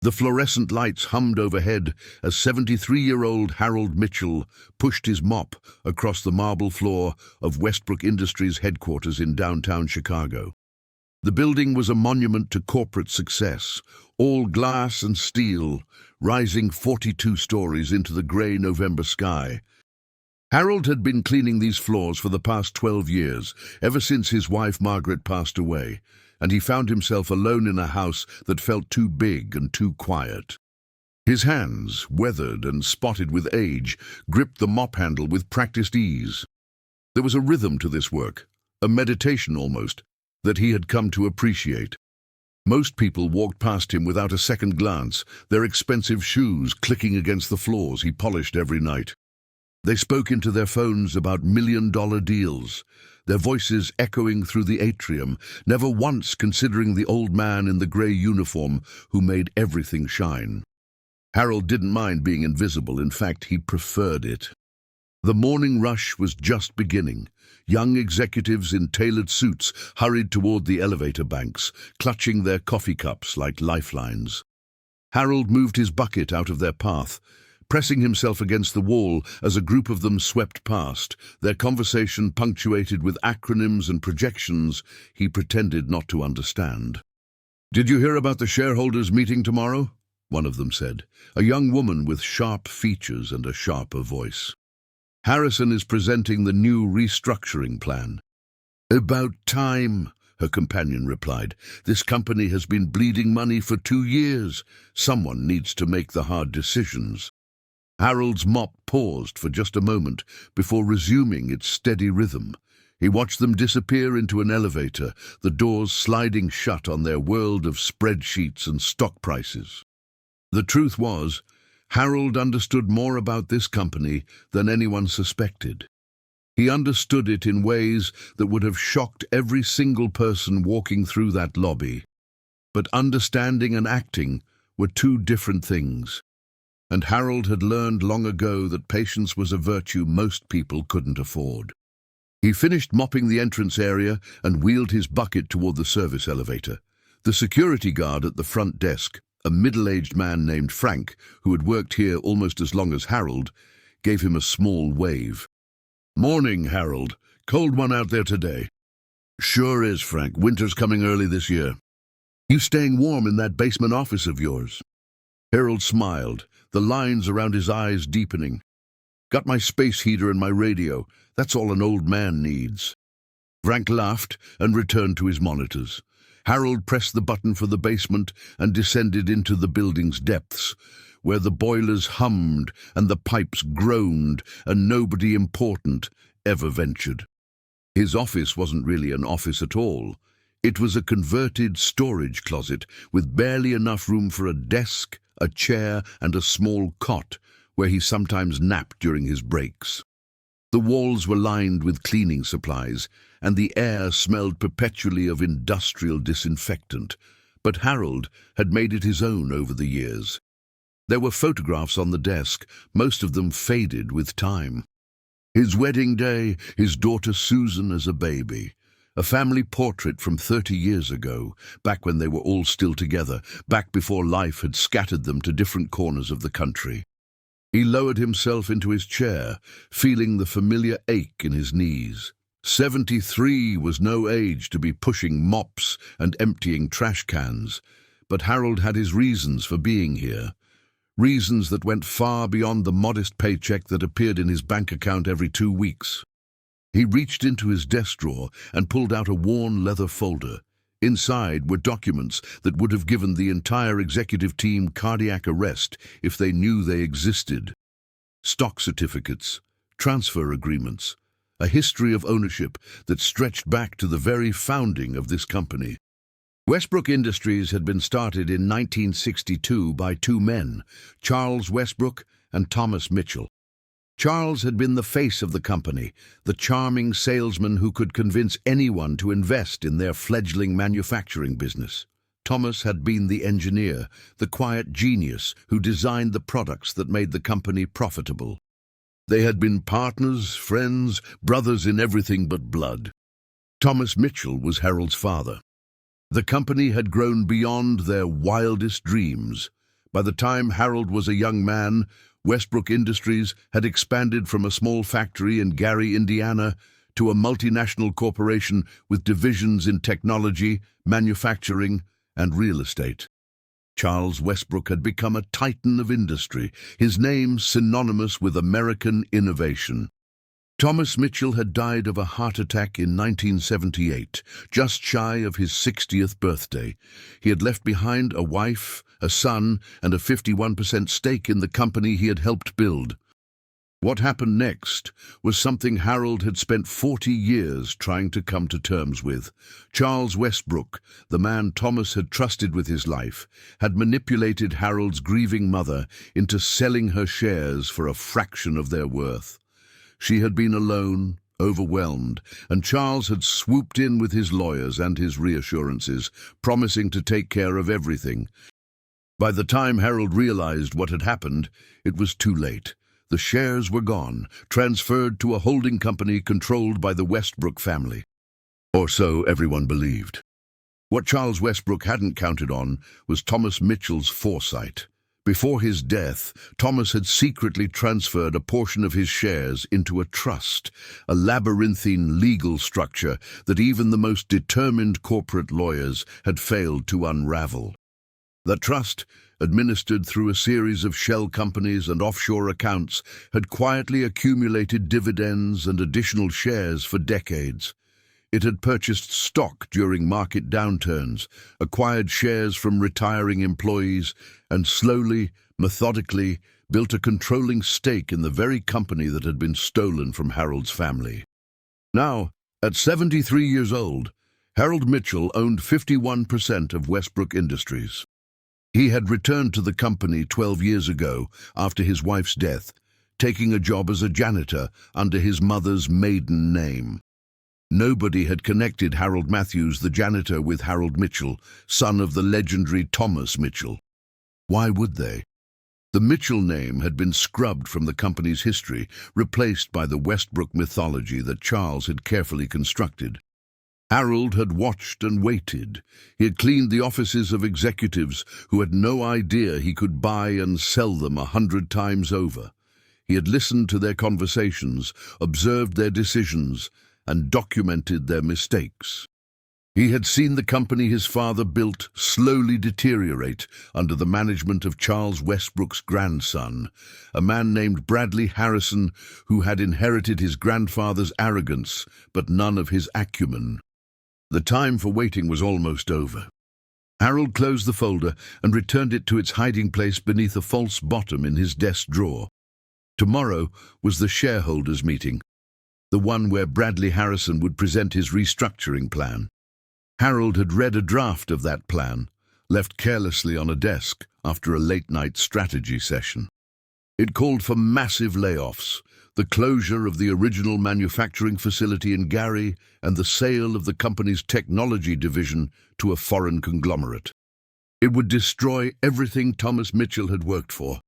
The fluorescent lights hummed overhead as 73-year-old Harold Mitchell pushed his mop across the marble floor of Westbrook Industries headquarters in downtown Chicago. The building was a monument to corporate success, all glass and steel, rising 42 stories into the grey November sky. Harold had been cleaning these floors for the past 12 years, ever since his wife Margaret passed away, and he found himself alone in a house that felt too big and too quiet. His hands, weathered and spotted with age, gripped the mop handle with practiced ease. There was a rhythm to this work, a meditation almost, that he had come to appreciate. Most people walked past him without a second glance, their expensive shoes clicking against the floors he polished every night. They spoke into their phones about million-dollar deals, their voices echoing through the atrium, never once considering the old man in the grey uniform who made everything shine. Harold didn't mind being invisible. In fact, he preferred it. The morning rush was just beginning. Young executives in tailored suits hurried toward the elevator banks, clutching their coffee cups like lifelines. Harold moved his bucket out of their path, pressing himself against the wall as a group of them swept past, their conversation punctuated with acronyms and projections he pretended not to understand. "Did you hear about the shareholders' meeting tomorrow?" one of them said, a young woman with sharp features and a sharper voice. "Harrison is presenting the new restructuring plan." "About time," her companion replied. "This company has been bleeding money for 2 years. Someone needs to make the hard decisions." Harold's mop paused for just a moment before resuming its steady rhythm. He watched them disappear into an elevator, the doors sliding shut on their world of spreadsheets and stock prices. The truth was, Harold understood more about this company than anyone suspected. He understood it in ways that would have shocked every single person walking through that lobby. But understanding and acting were two different things. And Harold had learned long ago that patience was a virtue most people couldn't afford. He finished mopping the entrance area and wheeled his bucket toward the service elevator. The security guard at the front desk, a middle-aged man named Frank, who had worked here almost as long as Harold, gave him a small wave. "Morning, Harold. Cold one out there today." "Sure is, Frank. Winter's coming early this year." "You staying warm in that basement office of yours?" Harold smiled, the lines around his eyes deepening. "Got my space heater and my radio. That's all an old man needs." Frank laughed and returned to his monitors. Harold pressed the button for the basement and descended into the building's depths, where the boilers hummed and the pipes groaned and nobody important ever ventured. His office wasn't really an office at all. It was a converted storage closet with barely enough room for a desk, a chair, and a small cot, where he sometimes napped during his breaks. The walls were lined with cleaning supplies, and the air smelled perpetually of industrial disinfectant, but Harold had made it his own over the years. There were photographs on the desk, most of them faded with time. His wedding day, his daughter Susan as a baby, a family portrait from 30 years ago, back when they were all still together, back before life had scattered them to different corners of the country. He lowered himself into his chair, feeling the familiar ache in his knees. 73 was no age to be pushing mops and emptying trash cans, but Harold had his reasons for being here. Reasons that went far beyond the modest paycheck that appeared in his bank account every 2 weeks. He reached into his desk drawer and pulled out a worn leather folder. Inside were documents that would have given the entire executive team cardiac arrest if they knew they existed. Stock certificates, transfer agreements, a history of ownership that stretched back to the very founding of this company. Westbrook Industries had been started in 1962 by 2 men, Charles Westbrook and Thomas Mitchell. Charles had been the face of the company, the charming salesman who could convince anyone to invest in their fledgling manufacturing business. Thomas had been the engineer, the quiet genius who designed the products that made the company profitable. They had been partners, friends, brothers in everything but blood. Thomas Mitchell was Harold's father. The company had grown beyond their wildest dreams. By the time Harold was a young man, Westbrook Industries had expanded from a small factory in Gary, Indiana, to a multinational corporation with divisions in technology, manufacturing, and real estate. Charles Westbrook had become a titan of industry, his name synonymous with American innovation. Thomas Mitchell had died of a heart attack in 1978, just shy of his 60th birthday. He had left behind a wife, a son, and a 51% stake in the company he had helped build. What happened next was something Harold had spent 40 years trying to come to terms with. Charles Westbrook, the man Thomas had trusted with his life, had manipulated Harold's grieving mother into selling her shares for a fraction of their worth. She had been alone, overwhelmed, and Charles had swooped in with his lawyers and his reassurances, promising to take care of everything. By the time Harold realized what had happened, it was too late. The shares were gone, transferred to a holding company controlled by the Westbrook family. Or so everyone believed. What Charles Westbrook hadn't counted on was Thomas Mitchell's foresight. Before his death, Thomas had secretly transferred a portion of his shares into a trust, a labyrinthine legal structure that even the most determined corporate lawyers had failed to unravel. The trust, administered through a series of shell companies and offshore accounts, had quietly accumulated dividends and additional shares for decades. It had purchased stock during market downturns, acquired shares from retiring employees, and slowly, methodically, built a controlling stake in the very company that had been stolen from Harold's family. Now, at 73 years old, Harold Mitchell owned 51% of Westbrook Industries. He had returned to the company 12 years ago after his wife's death, taking a job as a janitor under his mother's maiden name. Nobody had connected Harold Matthews, the janitor, with Harold Mitchell, son of the legendary Thomas Mitchell. Why would they? The Mitchell name had been scrubbed from the company's history, replaced by the Westbrook mythology that Charles had carefully constructed. Harold had watched and waited. He had cleaned the offices of executives who had no idea he could buy and sell them 100 times over. He had listened to their conversations, observed their decisions, and documented their mistakes. He had seen the company his father built slowly deteriorate under the management of Charles Westbrook's grandson, a man named Bradley Harrison, who had inherited his grandfather's arrogance but none of his acumen. The time for waiting was almost over. Harold closed the folder and returned it to its hiding place beneath a false bottom in his desk drawer. Tomorrow was the shareholders' meeting, the one where Bradley Harrison would present his restructuring plan. Harold had read a draft of that plan, left carelessly on a desk after a late-night strategy session. It called for massive layoffs, the closure of the original manufacturing facility in Gary, and the sale of the company's technology division to a foreign conglomerate. It would destroy everything Thomas Mitchell had worked for.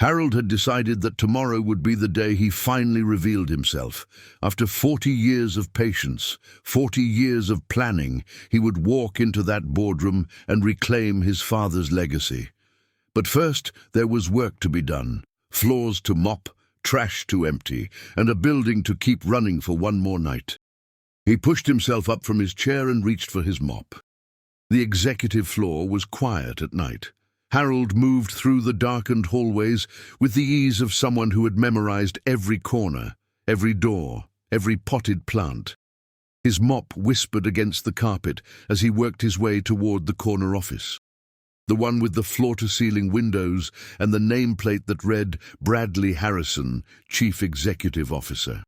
Harold had decided that tomorrow would be the day he finally revealed himself. After 40 years of patience, 40 years of planning, he would walk into that boardroom and reclaim his father's legacy. But first, there was work to be done. Floors to mop, trash to empty, and a building to keep running for one more night. He pushed himself up from his chair and reached for his mop. The executive floor was quiet at night. Harold moved through the darkened hallways with the ease of someone who had memorized every corner, every door, every potted plant. His mop whispered against the carpet as he worked his way toward the corner office, the one with the floor-to-ceiling windows and the nameplate that read Bradley Harrison, Chief Executive Officer.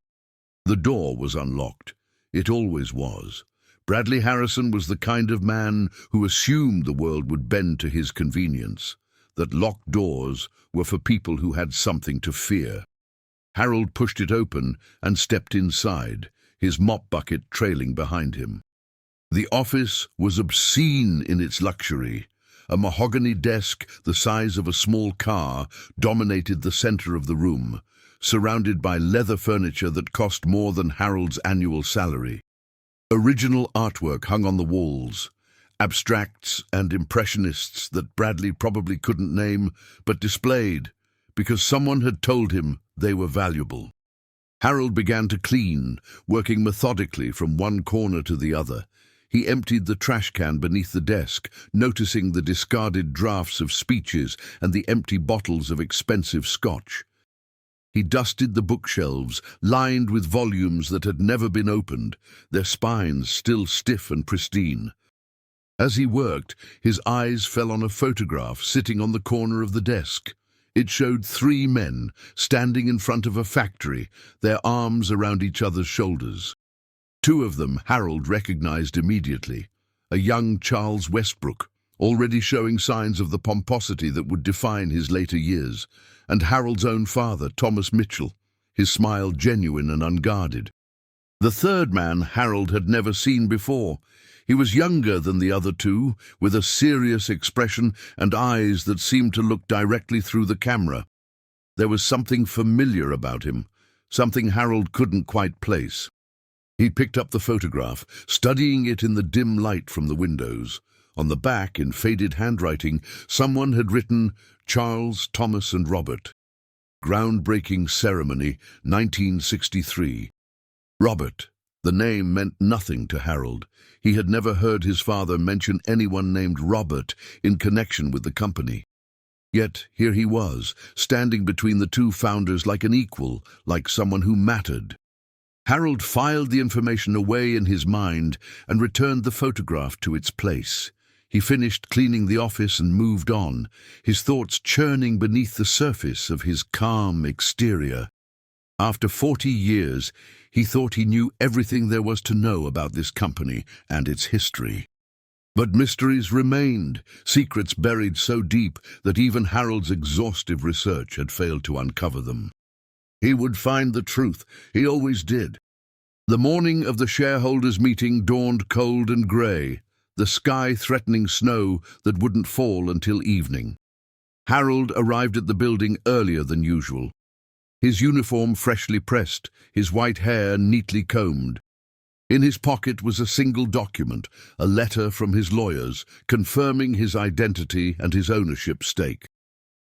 The door was unlocked. It always was. Bradley Harrison was the kind of man who assumed the world would bend to his convenience, that locked doors were for people who had something to fear. Harold pushed it open and stepped inside, his mop bucket trailing behind him. The office was obscene in its luxury. A mahogany desk the size of a small car dominated the center of the room, surrounded by leather furniture that cost more than Harold's annual salary. Original artwork hung on the walls. abstracts and impressionists that Bradley probably couldn't name, but displayed, because someone had told him they were valuable. Harold began to clean, working methodically from one corner to the other. He emptied the trash can beneath the desk, noticing the discarded drafts of speeches and the empty bottles of expensive scotch. He dusted the bookshelves, lined with volumes that had never been opened, their spines still stiff and pristine. As he worked, his eyes fell on a photograph sitting on the corner of the desk. It showed 3 men standing in front of a factory, their arms around each other's shoulders. 2 of them Harold recognized immediately. A young Charles Westbrook, already showing signs of the pomposity that would define his later years, and Harold's own father, Thomas Mitchell, his smile genuine and unguarded. The 3rd man Harold had never seen before. He was younger than the other 2, with a serious expression and eyes that seemed to look directly through the camera. There was something familiar about him, something Harold couldn't quite place. He picked up the photograph, studying it in the dim light from the windows. On the back, in faded handwriting, someone had written, "Charles, Thomas and Robert. Groundbreaking ceremony, 1963. Robert. The name meant nothing to Harold. He had never heard his father mention anyone named Robert in connection with the company. Yet here he was, standing between the 2 founders like an equal, like someone who mattered. Harold filed the information away in his mind and returned the photograph to its place. He finished cleaning the office and moved on, his thoughts churning beneath the surface of his calm exterior. After 40 years, he thought he knew everything there was to know about this company and its history. But mysteries remained, secrets buried so deep that even Harold's exhaustive research had failed to uncover them. He would find the truth. He always did. The morning of the shareholders' meeting dawned cold and grey, the sky threatening snow that wouldn't fall until evening. Harold arrived at the building earlier than usual. His uniform freshly pressed, his white hair neatly combed. In his pocket was a single document, a letter from his lawyers, confirming his identity and his ownership stake.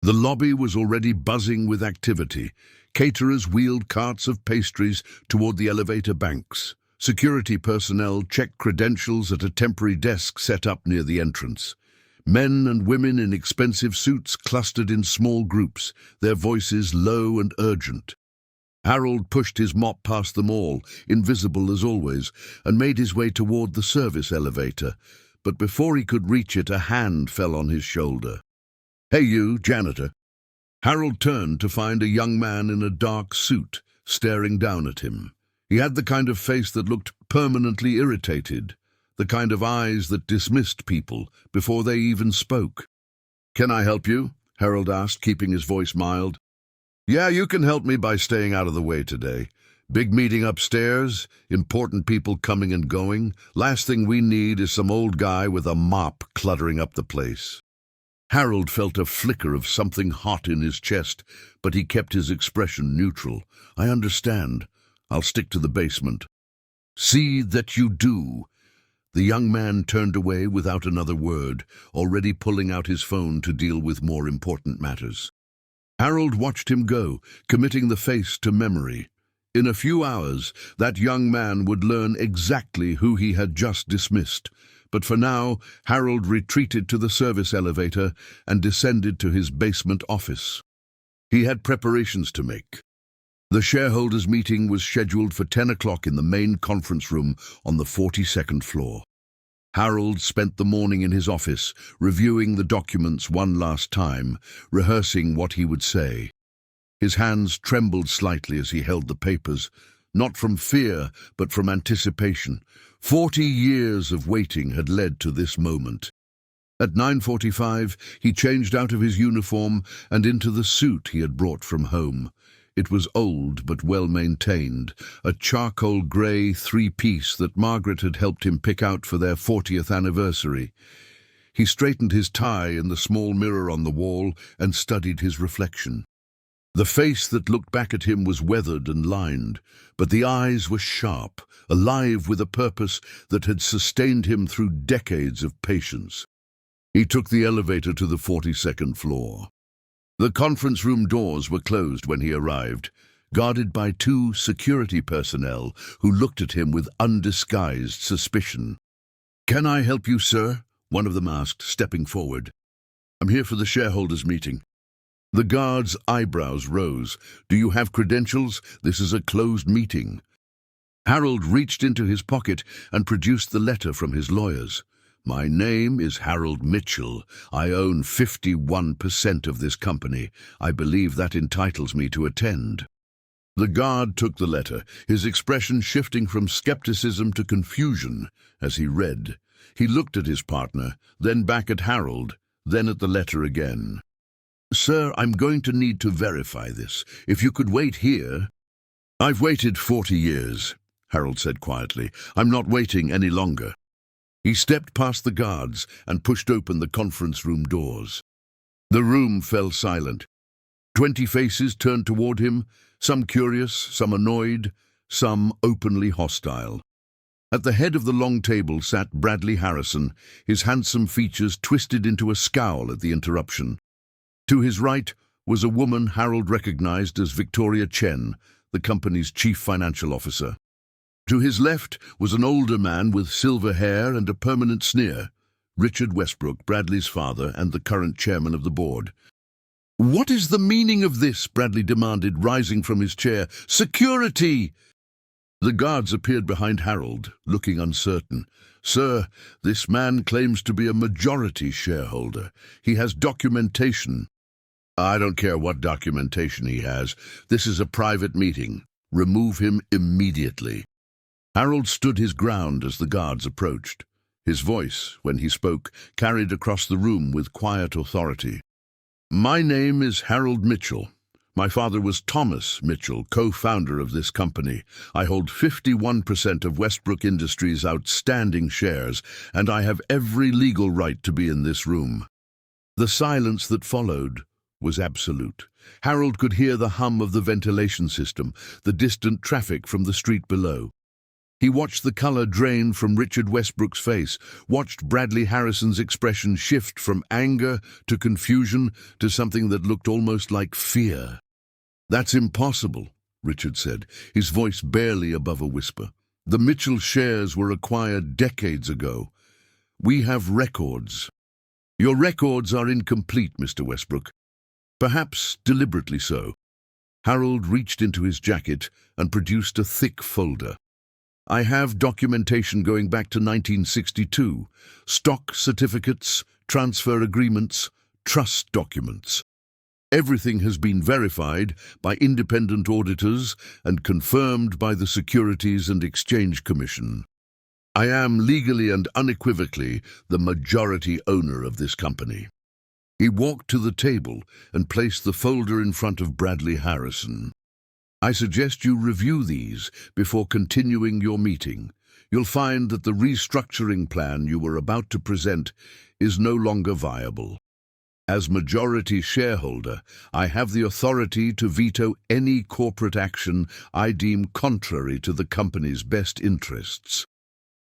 The lobby was already buzzing with activity. Caterers wheeled carts of pastries toward the elevator banks. Security personnel checked credentials at a temporary desk set up near the entrance. Men and women in expensive suits clustered in small groups, their voices low and urgent. Harold pushed his mop past them all, invisible as always, and made his way toward the service elevator. But before he could reach it, a hand fell on his shoulder. "Hey you, Janitor." Harold turned to find a young man in a dark suit, staring down at him. He had the kind of face that looked permanently irritated, the kind of eyes that dismissed people before they even spoke. "Can I help you?" Harold asked, keeping his voice mild. "Yeah, you can help me by staying out of the way today. Big meeting upstairs, important people coming and going. Last thing we need is some old guy with a mop cluttering up the place." Harold felt a flicker of something hot in his chest, but he kept his expression neutral. "I understand. I'll stick to the basement." "See that you do." The young man turned away without another word, already pulling out his phone to deal with more important matters. Harold watched him go, committing the face to memory. In a few hours, that young man would learn exactly who he had just dismissed. But for now, Harold retreated to the service elevator and descended to his basement office. He had preparations to make. The shareholders' meeting was scheduled for 10 o'clock in the main conference room on the 42nd floor. Harold spent the morning in his office, reviewing the documents one last time, rehearsing what he would say. His hands trembled slightly as he held the papers, not from fear, but from anticipation. 40 years of waiting had led to this moment. At 9:45, he changed out of his uniform and into the suit he had brought from home. It was old but well-maintained, a charcoal grey 3-piece that Margaret had helped him pick out for their 40th anniversary. He straightened his tie in the small mirror on the wall and studied his reflection. The face that looked back at him was weathered and lined, but the eyes were sharp, alive with a purpose that had sustained him through decades of patience. He took the elevator to the 42nd floor. The conference room doors were closed when he arrived, guarded by 2 security personnel who looked at him with undisguised suspicion. "Can I help you, sir?" one of them asked, stepping forward. "I'm here for the shareholders' meeting." The guard's eyebrows rose. "Do you have credentials? This is a closed meeting." Harold reached into his pocket and produced the letter from his lawyers. "My name is Harold Mitchell. I own 51% of this company. I believe that entitles me to attend." The guard took the letter, his expression shifting from skepticism to confusion as he read. He looked at his partner, then back at Harold, then at the letter again. "Sir, I'm going to need to verify this. If you could wait here—" "I've waited 40 years, Harold said quietly. "I'm not waiting any longer." He stepped past the guards and pushed open the conference room doors. The room fell silent. 20 faces turned toward him, some curious, some annoyed, some openly hostile. At the head of the long table sat Bradley Harrison, his handsome features twisted into a scowl at the interruption. To his right was a woman Harold recognized as Victoria Chen, the company's chief financial officer. To his left was an older man with silver hair and a permanent sneer, Richard Westbrook, Bradley's father and the current chairman of the board. "What is the meaning of this?" Bradley demanded, rising from his chair. "Security!" The guards appeared behind Harold, looking uncertain. "Sir, this man claims to be a majority shareholder. He has documentation." "I don't care what documentation he has. This is a private meeting. Remove him immediately." Harold stood his ground as the guards approached. His voice, when he spoke, carried across the room with quiet authority. "My name is Harold Mitchell. My father was Thomas Mitchell, co-founder of this company. I hold 51% of Westbrook Industries' outstanding shares, and I have every legal right to be in this room." The silence that followed was absolute. Harold could hear the hum of the ventilation system, the distant traffic from the street below. He watched the color drain from Richard Westbrook's face, watched Bradley Harrison's expression shift from anger to confusion to something that looked almost like fear. "That's impossible," Richard said, his voice barely above a whisper. "The Mitchell shares were acquired decades ago. We have records." "Your records are incomplete, Mr. Westbrook. Perhaps deliberately so." Harold reached into his jacket and produced a thick folder. "I have documentation going back to 1962, stock certificates, transfer agreements, trust documents. Everything has been verified by independent auditors and confirmed by the Securities and Exchange Commission. I am legally and unequivocally the majority owner of this company." He walked to the table and placed the folder in front of Bradley Harrison. "I suggest you review these before continuing your meeting. You'll find that the restructuring plan you were about to present is no longer viable. As majority shareholder, I have the authority to veto any corporate action I deem contrary to the company's best interests."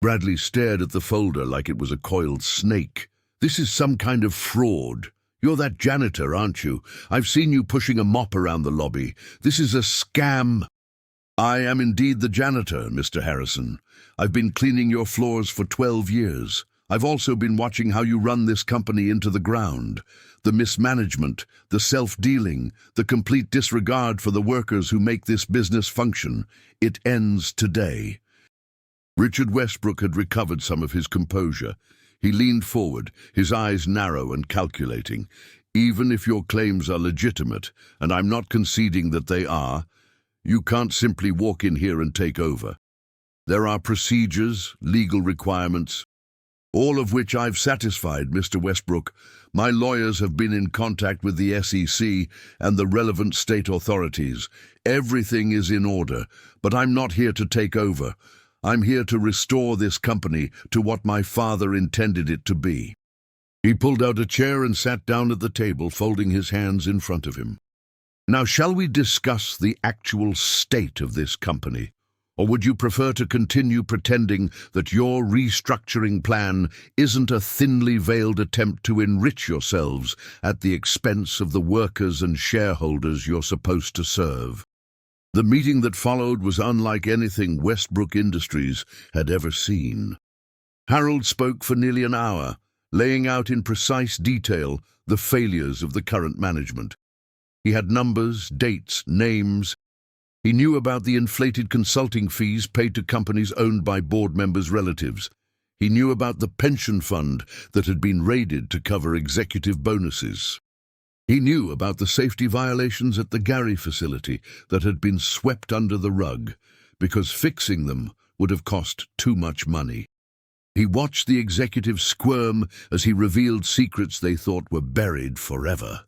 Bradley stared at the folder like it was a coiled snake. "This is some kind of fraud. You're that janitor, aren't you? I've seen you pushing a mop around the lobby. This is a scam." "I am indeed the janitor, Mr. Harrison. I've been cleaning your floors for 12 years. I've also been watching how you run this company into the ground. The mismanagement, the self-dealing, the complete disregard for the workers who make this business function. It ends today." Richard Westbrook had recovered some of his composure. He leaned forward, his eyes narrow and calculating. "Even if your claims are legitimate, and I'm not conceding that they are, you can't simply walk in here and take over. There are procedures, legal requirements, all of which I've satisfied, Mr. Westbrook. My lawyers have been in contact with the SEC and the relevant state authorities. Everything is in order, but I'm not here to take over. I'm here to restore this company to what my father intended it to be." He pulled out a chair and sat down at the table, folding his hands in front of him. Now, shall we discuss the actual state of this company? Or would you prefer to continue pretending that your restructuring plan isn't a thinly veiled attempt to enrich yourselves at the expense of the workers and shareholders you're supposed to serve? The meeting that followed was unlike anything Westbrook Industries had ever seen. Harold spoke for nearly an hour, laying out in precise detail the failures of the current management. He had numbers, dates, names. He knew about the inflated consulting fees paid to companies owned by board members' relatives. He knew about the pension fund that had been raided to cover executive bonuses. He knew about the safety violations at the Gary facility that had been swept under the rug because fixing them would have cost too much money. He watched the executives squirm as he revealed secrets they thought were buried forever.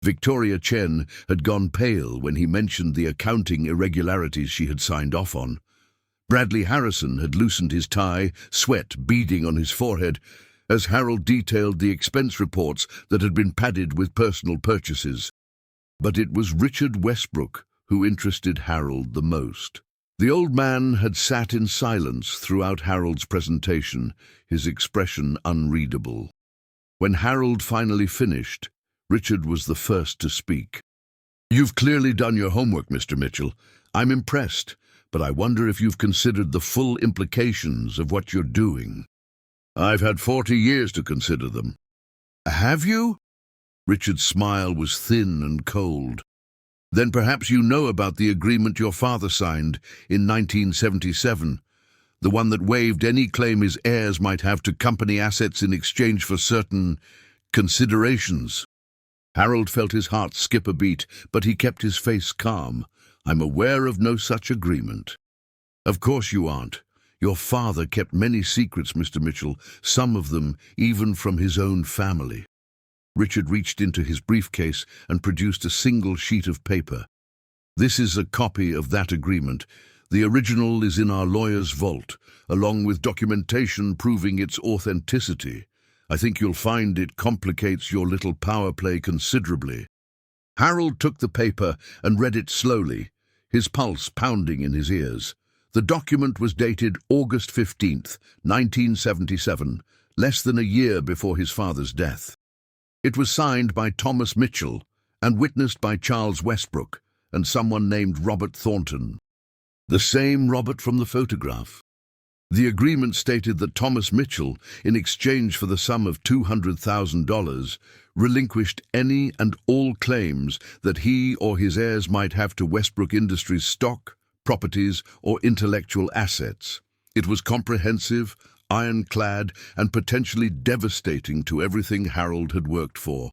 Victoria Chen had gone pale when he mentioned the accounting irregularities she had signed off on. Bradley Harrison had loosened his tie, sweat beading on his forehead, as Harold detailed the expense reports that had been padded with personal purchases. But it was Richard Westbrook who interested Harold the most. The old man had sat in silence throughout Harold's presentation, his expression unreadable. When Harold finally finished, Richard was the first to speak. "You've clearly done your homework, Mr. Mitchell. I'm impressed, but I wonder if you've considered the full implications of what you're doing." "I've had 40 years to consider them." "Have you?" Richard's smile was thin and cold. "Then perhaps you know about the agreement your father signed in 1977, the one that waived any claim his heirs might have to company assets in exchange for certain considerations." Harold felt his heart skip a beat, but he kept his face calm. "I'm aware of no such agreement." "Of course you aren't. Your father kept many secrets, Mr. Mitchell, some of them even from his own family." Richard reached into his briefcase and produced a single sheet of paper. "This is a copy of that agreement. The original is in our lawyer's vault, along with documentation proving its authenticity. I think you'll find it complicates your little power play considerably." Harold took the paper and read it slowly, his pulse pounding in his ears. The document was dated August 15th, 1977, less than a year before his father's death. It was signed by Thomas Mitchell and witnessed by Charles Westbrook and someone named Robert Thornton. The same Robert from the photograph. The agreement stated that Thomas Mitchell, in exchange for the sum of $200,000, relinquished any and all claims that he or his heirs might have to Westbrook Industries stock, properties, or intellectual assets. It was comprehensive, ironclad, and potentially devastating to everything Harold had worked for.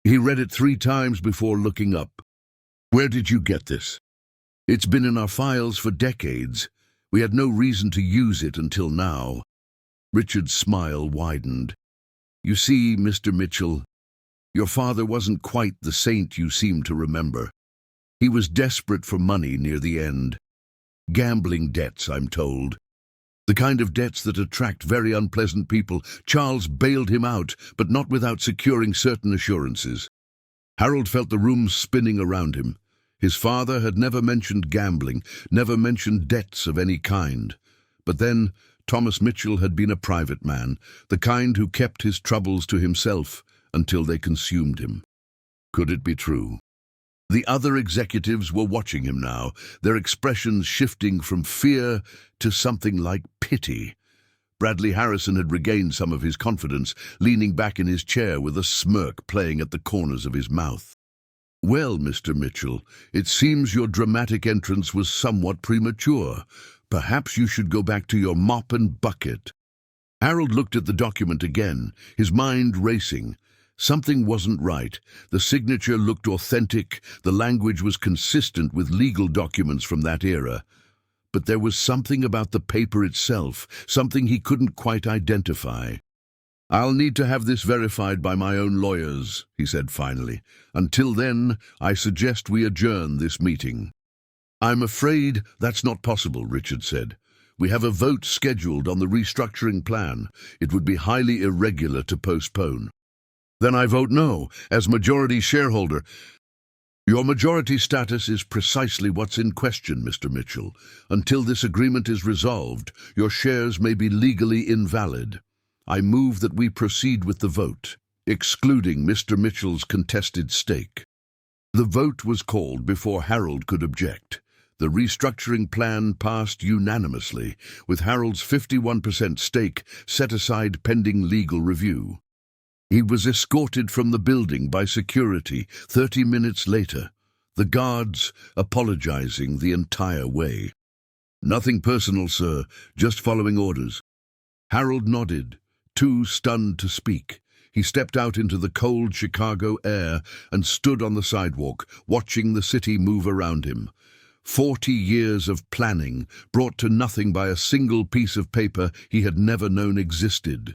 He read it 3 times before looking up. "Where did you get this?" "It's been in our files for decades. We had no reason to use it until now." Richard's smile widened. "You see, Mr. Mitchell, your father wasn't quite the saint you seem to remember. He was desperate for money near the end. Gambling debts, I'm told. The kind of debts that attract very unpleasant people. Charles bailed him out, but not without securing certain assurances." Harold felt the room spinning around him. His father had never mentioned gambling, never mentioned debts of any kind. But then, Thomas Mitchell had been a private man, the kind who kept his troubles to himself until they consumed him. Could it be true? The other executives were watching him now, their expressions shifting from fear to something like pity. Bradley Harrison had regained some of his confidence, leaning back in his chair with a smirk playing at the corners of his mouth. "Well, Mr. Mitchell, it seems your dramatic entrance was somewhat premature. Perhaps you should go back to your mop and bucket." Harold looked at the document again, his mind racing. Something wasn't right. The signature looked authentic, the language was consistent with legal documents from that era. But there was something about the paper itself, something he couldn't quite identify. "I'll need to have this verified by my own lawyers," he said finally. "Until then, I suggest we adjourn this meeting." "I'm afraid that's not possible," Richard said. "We have a vote scheduled on the restructuring plan. It would be highly irregular to postpone." "Then I vote no, as majority shareholder." Your majority status is precisely what's in question, Mr. Mitchell. Until this agreement is resolved, your shares may be legally invalid. I move that we proceed with the vote, excluding Mr. Mitchell's contested stake. The vote was called before Harold could object. The restructuring plan passed unanimously, with Harold's 51% stake set aside pending legal review. He was escorted from the building by security 30 minutes later, the guards apologizing the entire way. "Nothing personal, sir, just following orders." Harold nodded, too stunned to speak. He stepped out into the cold Chicago air and stood on the sidewalk, watching the city move around him. 40 years of planning brought to nothing by a single piece of paper he had never known existed.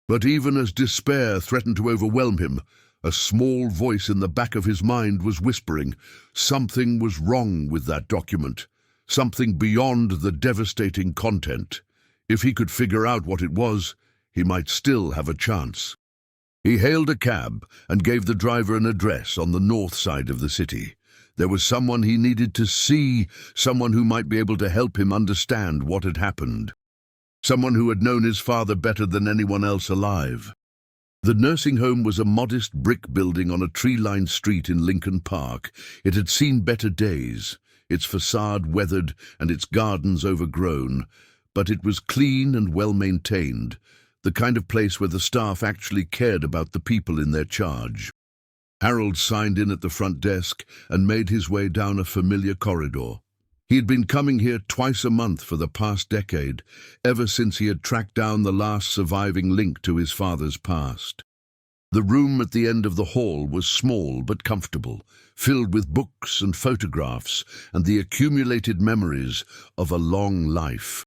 But even as despair threatened to overwhelm him, a small voice in the back of his mind was whispering something was wrong with that document, something beyond the devastating content. If he could figure out what it was, he might still have a chance. He hailed a cab and gave the driver an address on the north side of the city. There was someone he needed to see, someone who might be able to help him understand what had happened. Someone who had known his father better than anyone else alive. The nursing home was a modest brick building on a tree-lined street in Lincoln Park. It had seen better days, its facade weathered and its gardens overgrown, but it was clean and well-maintained, the kind of place where the staff actually cared about the people in their charge. Harold signed in at the front desk and made his way down a familiar corridor. He had been coming here twice a month for the past decade, ever since he had tracked down the last surviving link to his father's past. The room at the end of the hall was small but comfortable, filled with books and photographs and the accumulated memories of a long life.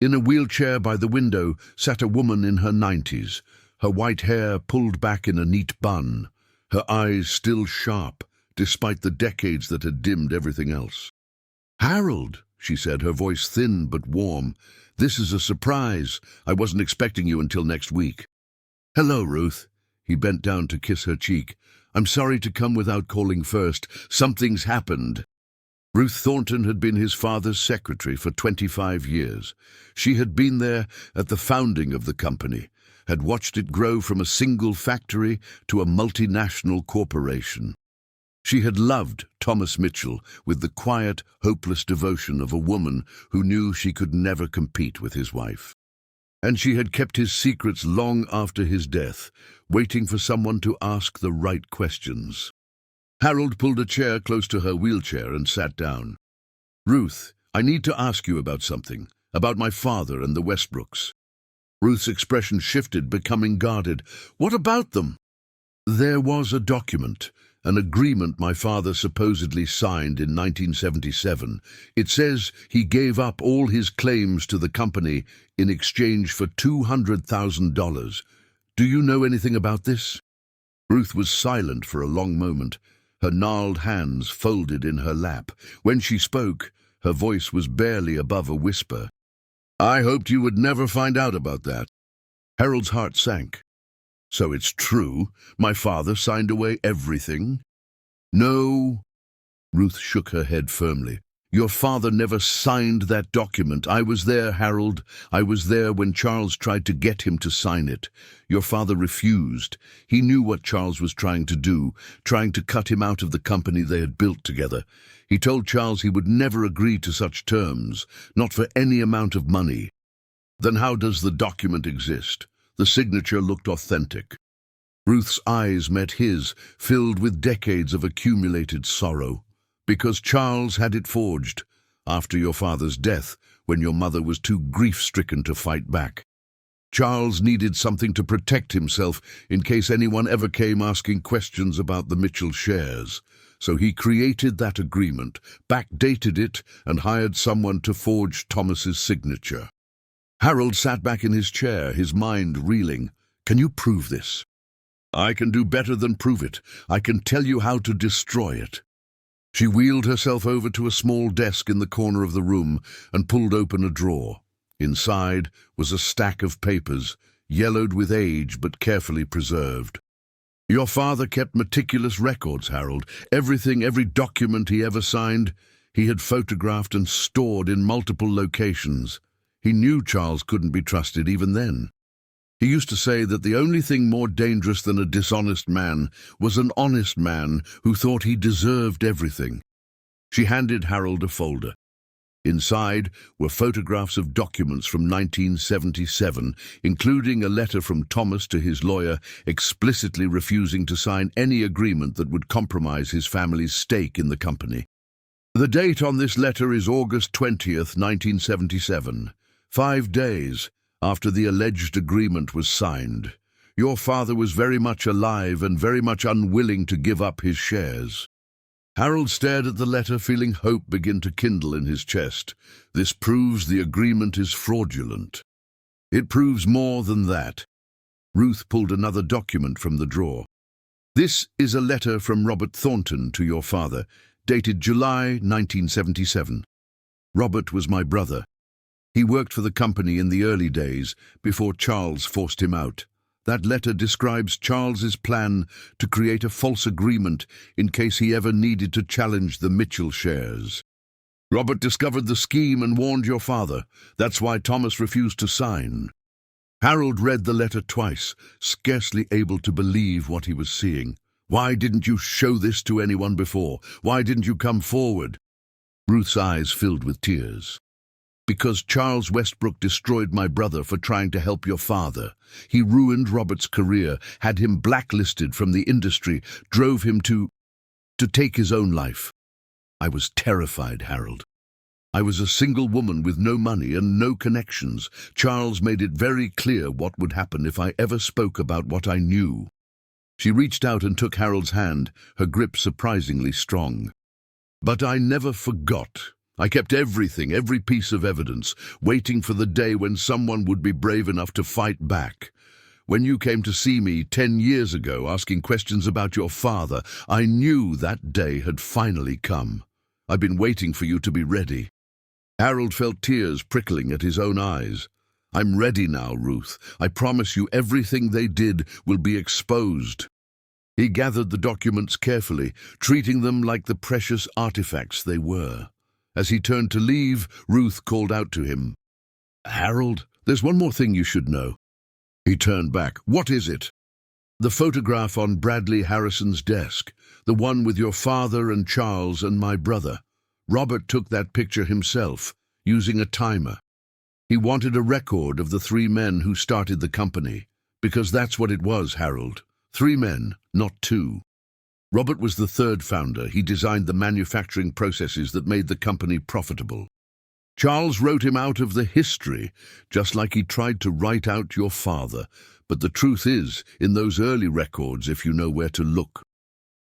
In a wheelchair by the window sat a woman in her 90s, her white hair pulled back in a neat bun, her eyes still sharp, despite the decades that had dimmed everything else. "Harold," she said, her voice thin but warm, "this is a surprise. I wasn't expecting you until next week." "Hello, Ruth." He bent down to kiss her cheek. "I'm sorry to come without calling first. Something's happened." Ruth Thornton had been his father's secretary for 25 years. She had been there at the founding of the company, had watched it grow from a single factory to a multinational corporation. She had loved Thomas Mitchell with the quiet, hopeless devotion of a woman who knew she could never compete with his wife. And she had kept his secrets long after his death, waiting for someone to ask the right questions. Harold pulled a chair close to her wheelchair and sat down. "Ruth, I need to ask you about something, about my father and the Westbrooks." Ruth's expression shifted, becoming guarded. "What about them?" "There was a document. An agreement my father supposedly signed in 1977. It says he gave up all his claims to the company in exchange for $200,000. Do you know anything about this?" Ruth was silent for a long moment, her gnarled hands folded in her lap. When she spoke, her voice was barely above a whisper. "I hoped you would never find out about that." Harold's heart sank. "So it's true? My father signed away everything?" "No." Ruth shook her head firmly. "Your father never signed that document. I was there, Harold. I was there when Charles tried to get him to sign it. Your father refused. He knew what Charles was trying to do, trying to cut him out of the company they had built together. He told Charles he would never agree to such terms, not for any amount of money." "Then how does the document exist?" The signature looked authentic. Ruth's eyes met his, filled with decades of accumulated sorrow. "Because Charles had it forged, after your father's death, when your mother was too grief-stricken to fight back. Charles needed something to protect himself in case anyone ever came asking questions about the Mitchell shares. So he created that agreement, backdated it, and hired someone to forge Thomas's signature." Harold sat back in his chair, his mind reeling. "Can you prove this?" "I can do better than prove it. I can tell you how to destroy it." She wheeled herself over to a small desk in the corner of the room and pulled open a drawer. Inside was a stack of papers, yellowed with age but carefully preserved. Your father kept meticulous records, Harold. Everything, every document he ever signed, he had photographed and stored in multiple locations. He knew Charles couldn't be trusted even then. He used to say that the only thing more dangerous than a dishonest man was an honest man who thought he deserved everything. She handed Harold a folder. Inside were photographs of documents from 1977, including a letter from Thomas to his lawyer explicitly refusing to sign any agreement that would compromise his family's stake in the company. The date on this letter is August 20th, 1977, 5 days after the alleged agreement was signed. Your father was very much alive and very much unwilling to give up his shares. Harold stared at the letter, feeling hope begin to kindle in his chest. This proves the agreement is fraudulent. It proves more than that. Ruth pulled another document from the drawer. This is a letter from Robert Thornton to your father, dated July 1977. Robert was my brother. He worked for the company in the early days, before Charles forced him out. That letter describes Charles's plan to create a false agreement in case he ever needed to challenge the Mitchell shares. Robert discovered the scheme and warned your father. That's why Thomas refused to sign. Harold read the letter twice, scarcely able to believe what he was seeing. Why didn't you show this to anyone before? Why didn't you come forward? Ruth's eyes filled with tears. Because Charles Westbrook destroyed my brother for trying to help your father. He ruined Robert's career, had him blacklisted from the industry, drove him to take his own life. I was terrified, Harold. I was a single woman with no money and no connections. Charles made it very clear what would happen if I ever spoke about what I knew. She reached out and took Harold's hand, her grip surprisingly strong. But I never forgot. I kept everything, every piece of evidence, waiting for the day when someone would be brave enough to fight back. When you came to see me 10 years ago asking questions about your father, I knew that day had finally come. I've been waiting for you to be ready. Harold felt tears prickling at his own eyes. I'm ready now, Ruth. I promise you everything they did will be exposed. He gathered the documents carefully, treating them like the precious artifacts they were. As he turned to leave, Ruth called out to him. Harold, there's one more thing you should know. He turned back. What is it? The photograph on Bradley Harrison's desk, the one with your father and Charles and my brother. Robert took that picture himself, using a timer. He wanted a record of the 3 men who started the company, because that's what it was, Harold. 3 men, not 2. Robert was the 3rd founder. He designed the manufacturing processes that made the company profitable. Charles wrote him out of the history, just like he tried to write out your father. But the truth is, in those early records, if you know where to look.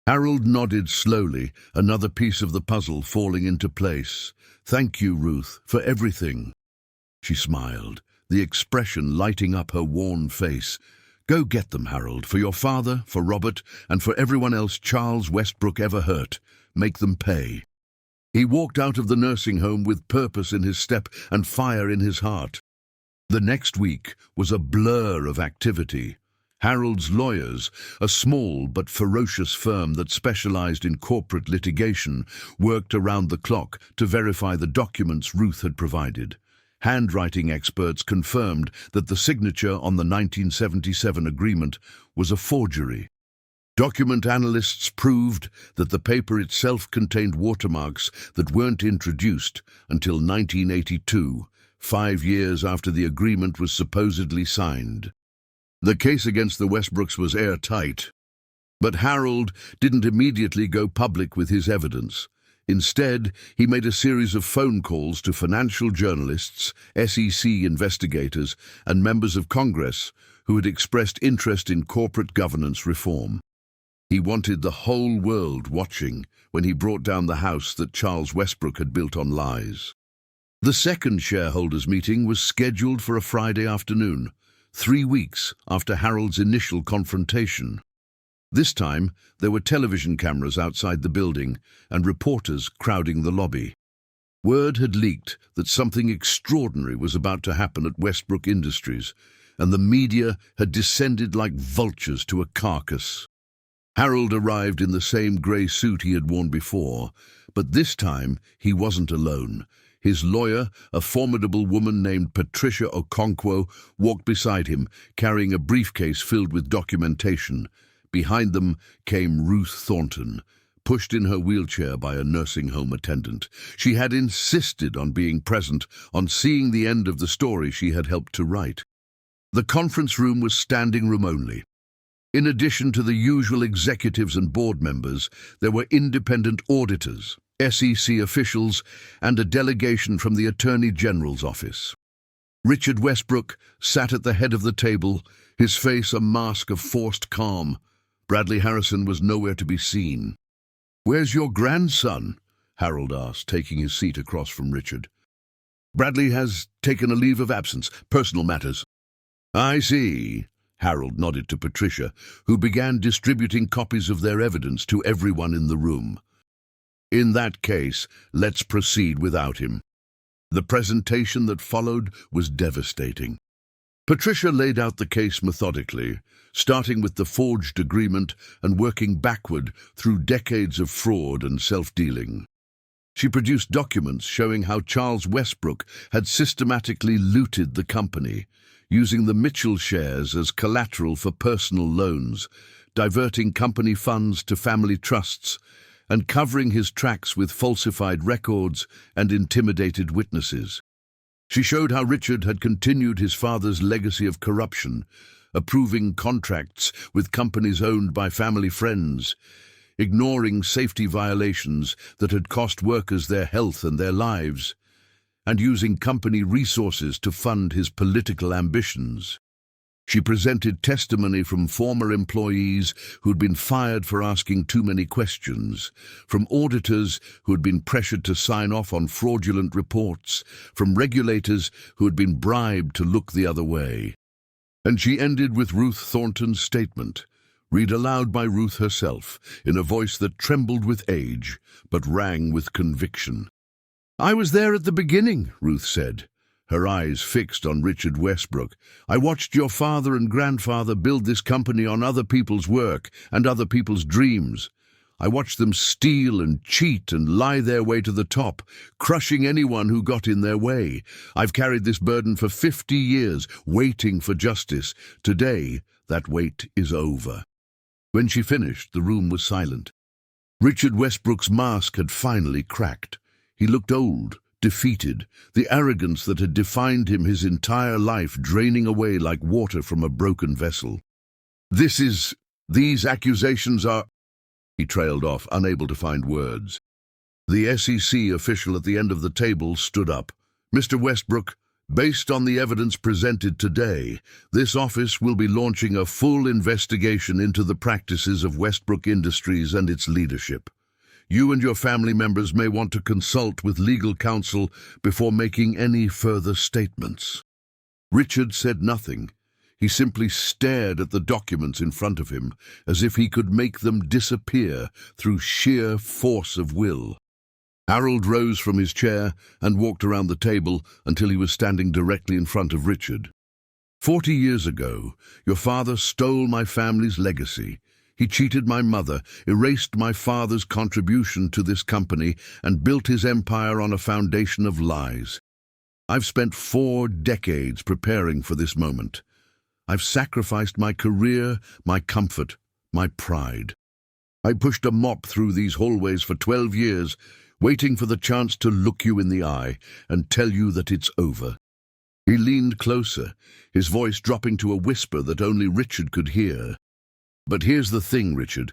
Harold nodded slowly, another piece of the puzzle falling into place. Thank you, Ruth, for everything. She smiled, the expression lighting up her worn face. Go get them, Harold, for your father, for Robert, and for everyone else Charles Westbrook ever hurt. Make them pay. He walked out of the nursing home with purpose in his step and fire in his heart. The next week was a blur of activity. Harold's lawyers, a small but ferocious firm that specialized in corporate litigation, worked around the clock to verify the documents Ruth had provided. Handwriting experts confirmed that the signature on the 1977 agreement was a forgery. Document analysts proved that the paper itself contained watermarks that weren't introduced until 1982, 5 years after the agreement was supposedly signed. The case against the Westbrooks was airtight. But Harold didn't immediately go public with his evidence. Instead, he made a series of phone calls to financial journalists, SEC investigators, and members of Congress who had expressed interest in corporate governance reform. He wanted the whole world watching when he brought down the house that Charles Westbrook had built on lies. The second shareholders' meeting was scheduled for a Friday afternoon, 3 weeks after Harold's initial confrontation. This time, there were television cameras outside the building and reporters crowding the lobby. Word had leaked that something extraordinary was about to happen at Westbrook Industries, and the media had descended like vultures to a carcass. Harold arrived in the same grey suit he had worn before, but this time he wasn't alone. His lawyer, a formidable woman named Patricia Okonkwo, walked beside him, carrying a briefcase filled with documentation. Behind them came Ruth Thornton, pushed in her wheelchair by a nursing home attendant. She had insisted on being present, on seeing the end of the story she had helped to write. The conference room was standing room only. In addition to the usual executives and board members, there were independent auditors, SEC officials, and a delegation from the Attorney General's office. Richard Westbrook sat at the head of the table, his face a mask of forced calm. Bradley Harrison was nowhere to be seen. "Where's your grandson?" Harold asked, taking his seat across from Richard. "Bradley has taken a leave of absence, personal matters." "I see." Harold nodded to Patricia, who began distributing copies of their evidence to everyone in the room. "In that case, let's proceed without him." The presentation that followed was devastating. Patricia laid out the case methodically, starting with the forged agreement and working backward through decades of fraud and self-dealing. She produced documents showing how Charles Westbrook had systematically looted the company, using the Mitchell shares as collateral for personal loans, diverting company funds to family trusts, and covering his tracks with falsified records and intimidated witnesses. She showed how Richard had continued his father's legacy of corruption, approving contracts with companies owned by family friends, ignoring safety violations that had cost workers their health and their lives, and using company resources to fund his political ambitions. She presented testimony from former employees who'd been fired for asking too many questions, from auditors who had been pressured to sign off on fraudulent reports, from regulators who had been bribed to look the other way. And she ended with Ruth Thornton's statement, read aloud by Ruth herself, in a voice that trembled with age, but rang with conviction. "I was there at the beginning," Ruth said, her eyes fixed on Richard Westbrook. "I watched your father and grandfather build this company on other people's work and other people's dreams. I watched them steal and cheat and lie their way to the top, crushing anyone who got in their way. I've carried this burden for 50 years, waiting for justice. Today, that wait is over." When she finished, the room was silent. Richard Westbrook's mask had finally cracked. He looked old, defeated, the arrogance that had defined him his entire life draining away like water from a broken vessel. These accusations are—" He trailed off, unable to find words. The SEC official at the end of the table stood up. "Mr. Westbrook, based on the evidence presented today, this office will be launching a full investigation into the practices of Westbrook Industries and its leadership. You and your family members may want to consult with legal counsel before making any further statements." Richard said nothing. He simply stared at the documents in front of him, as if he could make them disappear through sheer force of will. Harold rose from his chair and walked around the table until he was standing directly in front of Richard. 40 years ago, your father stole my family's legacy. He cheated my mother, erased my father's contribution to this company, and built his empire on a foundation of lies. I've spent 4 decades preparing for this moment. I've sacrificed my career, my comfort, my pride. I pushed a mop through these hallways for 12 years, waiting for the chance to look you in the eye and tell you that it's over." He leaned closer, his voice dropping to a whisper that only Richard could hear. "But here's the thing, Richard.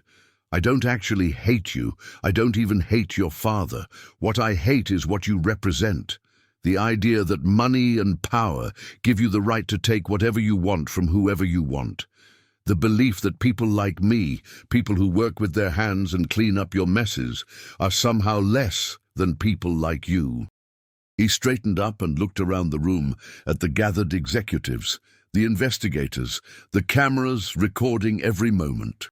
I don't actually hate you. I don't even hate your father. What I hate is what you represent. The idea that money and power give you the right to take whatever you want from whoever you want. The belief that people like me, people who work with their hands and clean up your messes, are somehow less than people like you." He straightened up and looked around the room at the gathered executives, the investigators, the cameras recording every moment.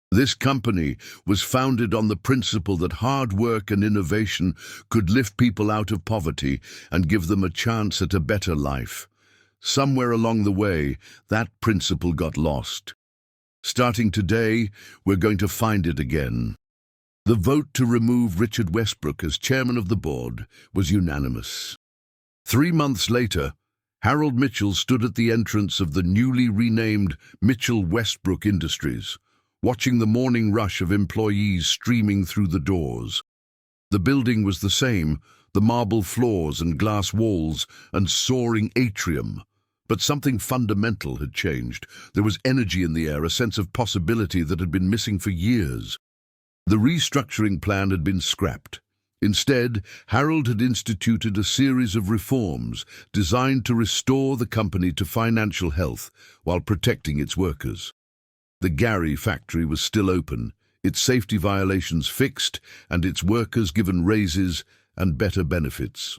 This company was founded on the principle that hard work and innovation could lift people out of poverty and give them a chance at a better life. Somewhere along the way, that principle got lost. Starting today, we're going to find it again. The vote to remove Richard Westbrook as chairman of the board was unanimous. 3 months later, Harold Mitchell stood at the entrance of the newly renamed Mitchell Westbrook Industries, watching the morning rush of employees streaming through the doors. The building was the same, the marble floors and glass walls and soaring atrium. But something fundamental had changed. There was energy in the air, a sense of possibility that had been missing for years. The restructuring plan had been scrapped. Instead, Harold had instituted a series of reforms designed to restore the company to financial health while protecting its workers. The Gary factory was still open, its safety violations fixed, and its workers given raises and better benefits.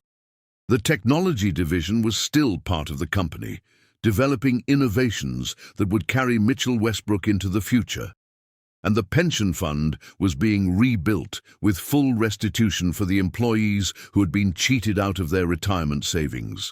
The technology division was still part of the company, developing innovations that would carry Mitchell Westbrook into the future. And the pension fund was being rebuilt with full restitution for the employees who had been cheated out of their retirement savings.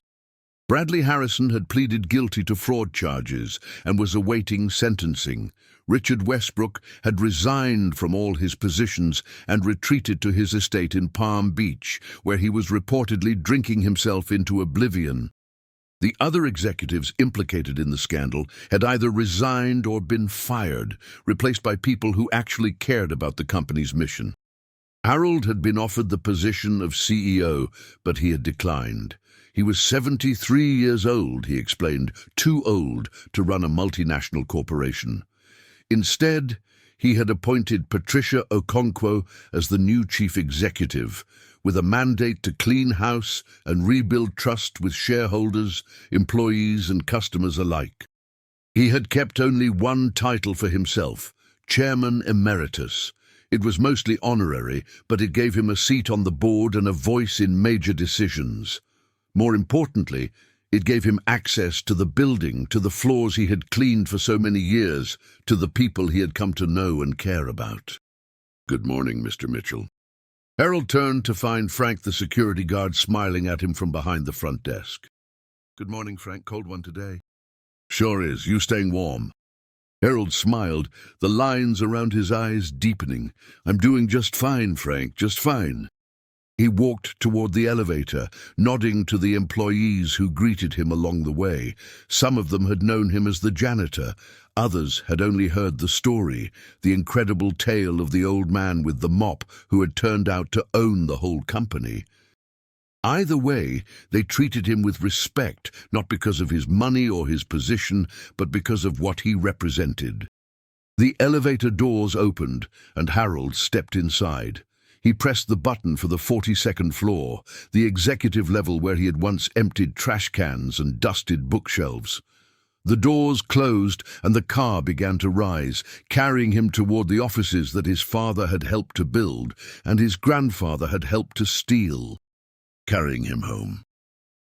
Bradley Harrison had pleaded guilty to fraud charges and was awaiting sentencing. Richard Westbrook had resigned from all his positions and retreated to his estate in Palm Beach, where he was reportedly drinking himself into oblivion. The other executives implicated in the scandal had either resigned or been fired, replaced by people who actually cared about the company's mission. Harold had been offered the position of CEO, but he had declined. He was 73 years old, he explained, too old to run a multinational corporation. Instead, he had appointed Patricia Okonkwo as the new chief executive, with a mandate to clean house and rebuild trust with shareholders, employees, and customers alike. He had kept only one title for himself, Chairman Emeritus. It was mostly honorary, but it gave him a seat on the board and a voice in major decisions. More importantly, it gave him access to the building, to the floors he had cleaned for so many years, to the people he had come to know and care about. "Good morning, Mr. Mitchell." Harold turned to find Frank, the security guard, smiling at him from behind the front desk. "Good morning, Frank. Cold one today." "Sure is. You staying warm?" Harold smiled, the lines around his eyes deepening. "I'm doing just fine, Frank, just fine." He walked toward the elevator, nodding to the employees who greeted him along the way. Some of them had known him as the janitor. Others had only heard the story, the incredible tale of the old man with the mop who had turned out to own the whole company. Either way, they treated him with respect, not because of his money or his position, but because of what he represented. The elevator doors opened, and Harold stepped inside. He pressed the button for the 42nd floor, the executive level where he had once emptied trash cans and dusted bookshelves. The doors closed and the car began to rise, carrying him toward the offices that his father had helped to build and his grandfather had helped to steal, carrying him home.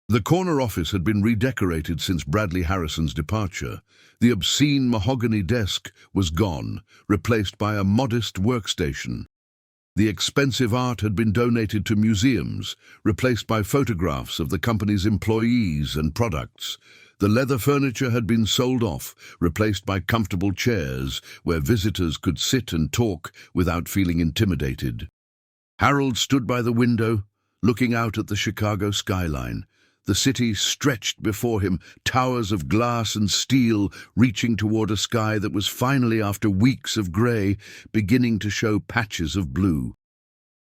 The corner office had been redecorated since Bradley Harrison's departure. The obscene mahogany desk was gone, replaced by a modest workstation. The expensive art had been donated to museums, replaced by photographs of the company's employees and products. The leather furniture had been sold off, replaced by comfortable chairs where visitors could sit and talk without feeling intimidated. Harold stood by the window, looking out at the Chicago skyline. The city stretched before him, towers of glass and steel reaching toward a sky that was finally, after weeks of grey, beginning to show patches of blue.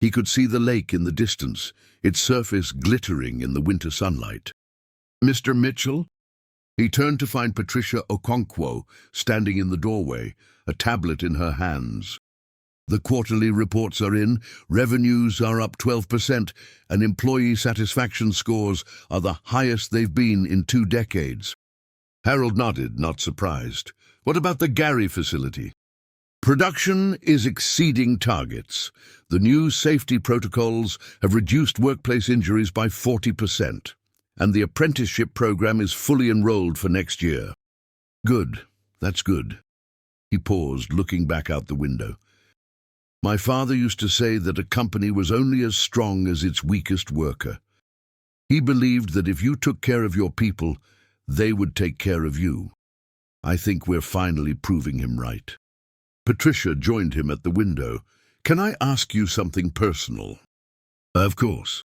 He could see the lake in the distance, its surface glittering in the winter sunlight. "Mr. Mitchell?" He turned to find Patricia Okonkwo standing in the doorway, a tablet in her hands. "The quarterly reports are in, revenues are up 12%, and employee satisfaction scores are the highest they've been in 2 decades. Harold nodded, not surprised. "What about the Gary facility?" "Production is exceeding targets. The new safety protocols have reduced workplace injuries by 40%, and the apprenticeship program is fully enrolled for next year." "Good, that's good." He paused, looking back out the window. "My father used to say that a company was only as strong as its weakest worker. He believed that if you took care of your people, they would take care of you. I think we're finally proving him right." Patricia joined him at the window. "Can I ask you something personal?" "Of course."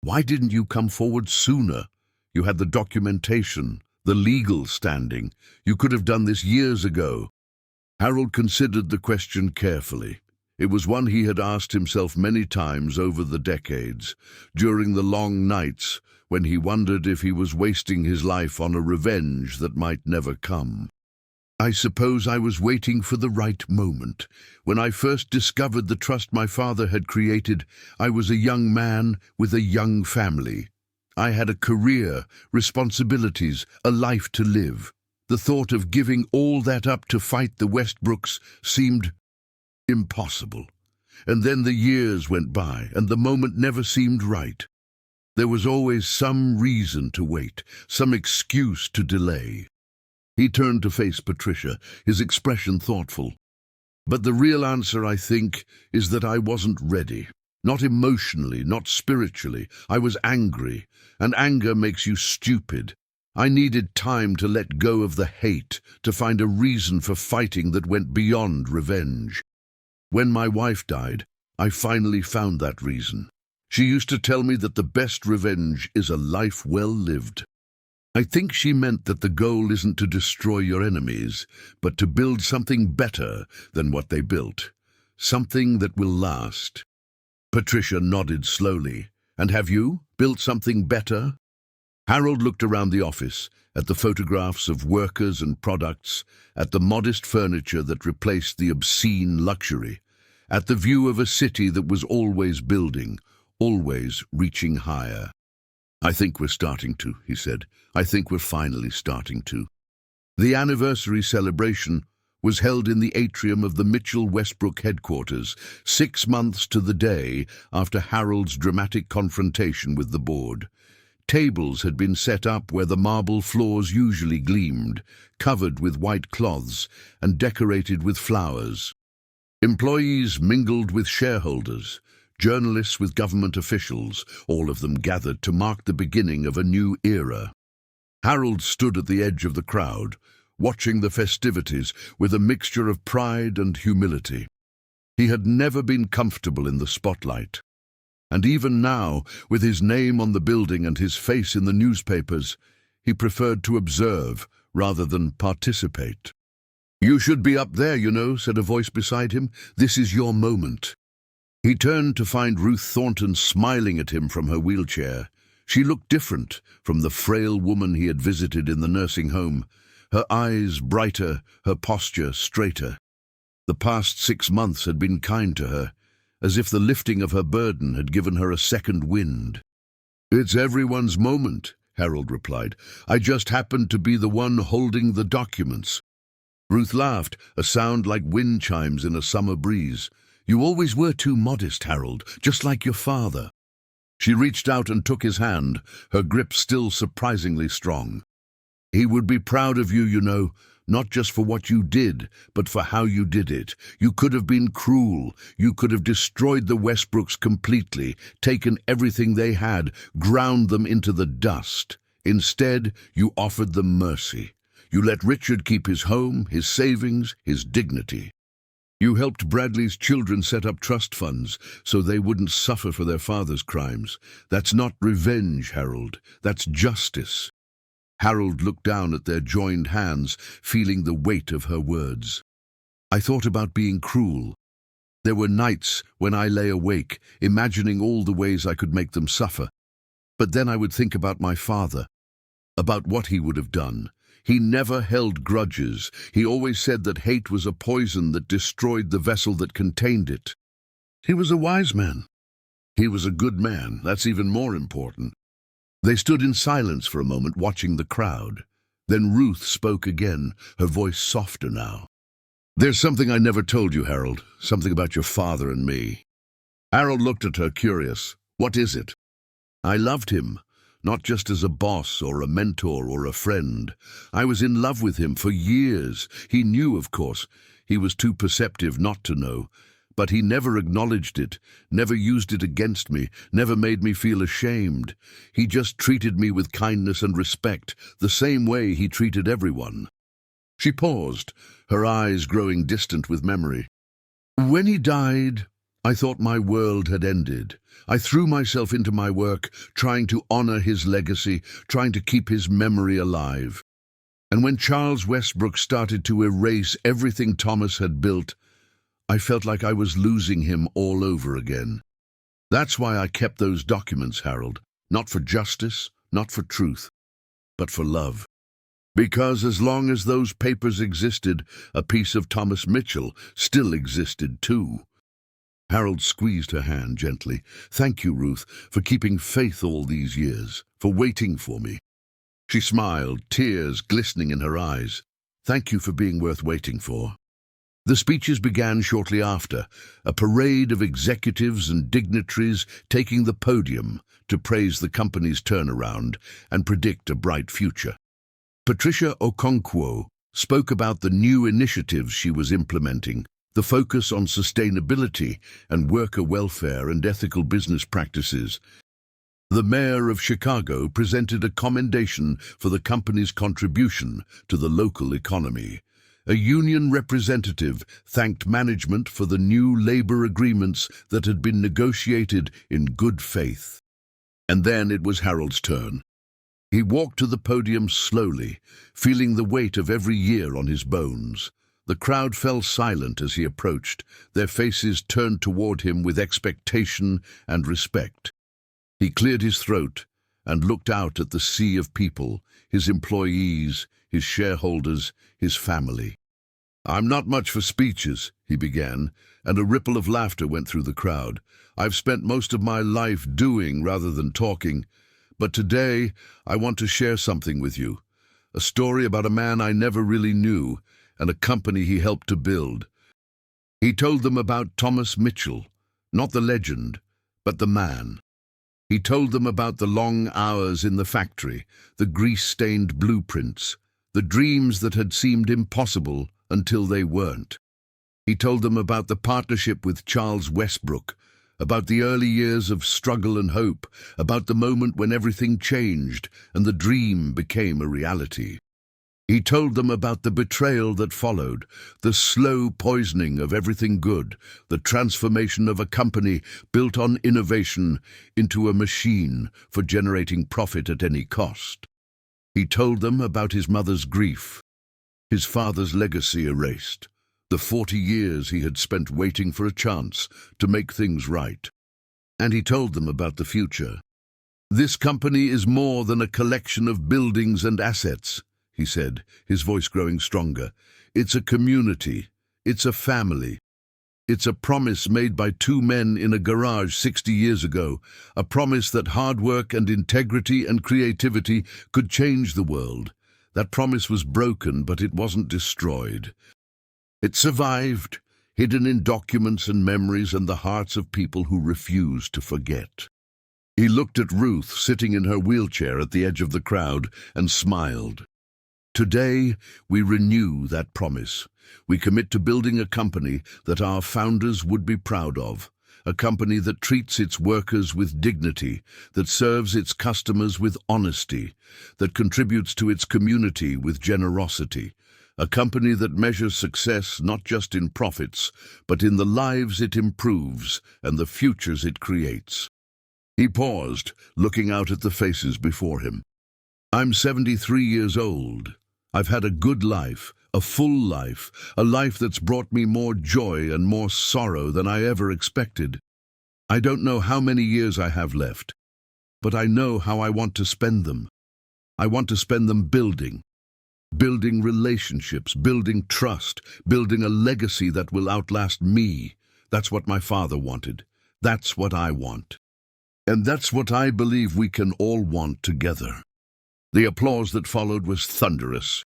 "Why didn't you come forward sooner? You had the documentation, the legal standing. You could have done this years ago." Harold considered the question carefully. It was one he had asked himself many times over the decades, during the long nights when he wondered if he was wasting his life on a revenge that might never come. "I suppose I was waiting for the right moment. When I first discovered the trust my father had created, I was a young man with a young family. I had a career, responsibilities, a life to live. The thought of giving all that up to fight the Westbrooks seemed impossible. And then the years went by, and the moment never seemed right. There was always some reason to wait, some excuse to delay." He turned to face Patricia, his expression thoughtful. "But the real answer, I think, is that I wasn't ready. Not emotionally, not spiritually. I was angry, and anger makes you stupid. I needed time to let go of the hate, to find a reason for fighting that went beyond revenge. When my wife died, I finally found that reason. She used to tell me that the best revenge is a life well lived. I think she meant that the goal isn't to destroy your enemies, but to build something better than what they built. Something that will last." Patricia nodded slowly. "And have you built something better?" Harold looked around the office, at the photographs of workers and products, at the modest furniture that replaced the obscene luxury, at the view of a city that was always building, always reaching higher. "I think we're starting to," he said. "I think we're finally starting to." The anniversary celebration was held in the atrium of the Mitchell Westbrook headquarters, 6 months to the day after Harold's dramatic confrontation with the board. Tables had been set up where the marble floors usually gleamed, covered with white cloths and decorated with flowers. Employees mingled with shareholders, journalists with government officials, all of them gathered to mark the beginning of a new era. Harold stood at the edge of the crowd, watching the festivities with a mixture of pride and humility. He had never been comfortable in the spotlight. And even now, with his name on the building and his face in the newspapers, he preferred to observe rather than participate. "You should be up there, you know," said a voice beside him. "This is your moment." He turned to find Ruth Thornton smiling at him from her wheelchair. She looked different from the frail woman he had visited in the nursing home, her eyes brighter, her posture straighter. The past 6 months had been kind to her, as if the lifting of her burden had given her a second wind. "It's everyone's moment," Harold replied. "I just happened to be the one holding the documents." Ruth laughed, a sound like wind chimes in a summer breeze. "You always were too modest, Harold, just like your father." She reached out and took his hand, her grip still surprisingly strong. "He would be proud of you, you know, not just for what you did, but for how you did it. You could have been cruel. You could have destroyed the Westbrooks completely, taken everything they had, ground them into the dust. Instead, you offered them mercy. You let Richard keep his home, his savings, his dignity. You helped Bradley's children set up trust funds so they wouldn't suffer for their father's crimes. That's not revenge, Harold. That's justice." Harold looked down at their joined hands, feeling the weight of her words. "I thought about being cruel. There were nights when I lay awake, imagining all the ways I could make them suffer. But then I would think about my father, about what he would have done. He never held grudges. He always said that hate was a poison that destroyed the vessel that contained it. He was a wise man. He was a good man. That's even more important." They stood in silence for a moment, watching the crowd. Then Ruth spoke again, her voice softer now. "There's something I never told you, Harold, something about your father and me." Harold looked at her, curious. "What is it?" "I loved him. Not just as a boss or a mentor or a friend. I was in love with him for years. He knew, of course. He was too perceptive not to know. But he never acknowledged it, never used it against me, never made me feel ashamed. He just treated me with kindness and respect, the same way he treated everyone." She paused, her eyes growing distant with memory. When he died, I thought my world had ended. I threw myself into my work, trying to honor his legacy, trying to keep his memory alive. And when Charles Westbrook started to erase everything Thomas had built, I felt like I was losing him all over again. That's why I kept those documents, Harold. Not for justice, not for truth, but for love. Because as long as those papers existed, a piece of Thomas Mitchell still existed too. Harold squeezed her hand gently. Thank you, Ruth, for keeping faith all these years, for waiting for me. She smiled, tears glistening in her eyes. Thank you for being worth waiting for. The speeches began shortly after, a parade of executives and dignitaries taking the podium to praise the company's turnaround and predict a bright future. Patricia Okonkwo spoke about the new initiatives she was implementing, the focus on sustainability and worker welfare and ethical business practices. The mayor of Chicago presented a commendation for the company's contribution to the local economy. A union representative thanked management for the new labor agreements that had been negotiated in good faith. And then it was Harold's turn. He walked to the podium slowly, feeling the weight of every year on his bones. The crowd fell silent as he approached, their faces turned toward him with expectation and respect. He cleared his throat and looked out at the sea of people, his employees, his shareholders, his family. I'm not much for speeches, he began, and a ripple of laughter went through the crowd. I've spent most of my life doing rather than talking, but today I want to share something with you. A story about a man I never really knew and a company he helped to build. He told them about Thomas Mitchell, not the legend, but the man. He told them about the long hours in the factory, the grease-stained blueprints, the dreams that had seemed impossible until they weren't. He told them about the partnership with Charles Westbrook, about the early years of struggle and hope, about the moment when everything changed and the dream became a reality. He told them about the betrayal that followed, the slow poisoning of everything good, the transformation of a company built on innovation into a machine for generating profit at any cost. He told them about his mother's grief, his father's legacy erased, the 40 years he had spent waiting for a chance to make things right. And he told them about the future. This company is more than a collection of buildings and assets, he said, his voice growing stronger. It's a community. It's a family. It's a promise made by two men in a garage 60 years ago, a promise that hard work and integrity and creativity could change the world. That promise was broken, but it wasn't destroyed. It survived, hidden in documents and memories and the hearts of people who refused to forget. He looked at Ruth sitting in her wheelchair at the edge of the crowd and smiled. Today, we renew that promise. We commit to building a company that our founders would be proud of, a company that treats its workers with dignity, that serves its customers with honesty, that contributes to its community with generosity, a company that measures success not just in profits, but in the lives it improves and the futures it creates. He paused, looking out at the faces before him. I'm 73 years old. I've had a good life, a full life, a life that's brought me more joy and more sorrow than I ever expected. I don't know how many years I have left, but I know how I want to spend them. I want to spend them building relationships, building trust, building a legacy that will outlast me. That's what my father wanted. That's what I want. And that's what I believe we can all want together. The applause that followed was thunderous.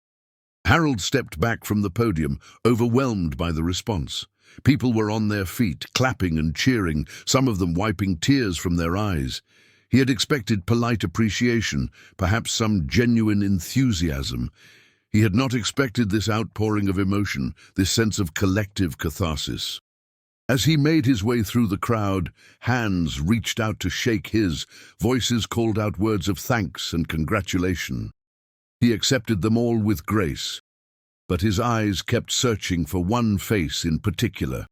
Harold stepped back from the podium, overwhelmed by the response. People were on their feet, clapping and cheering, some of them wiping tears from their eyes. He had expected polite appreciation, perhaps some genuine enthusiasm. He had not expected this outpouring of emotion, this sense of collective catharsis. As he made his way through the crowd, hands reached out to shake his, voices called out words of thanks and congratulation. He accepted them all with grace. but his eyes kept searching for one face in particular.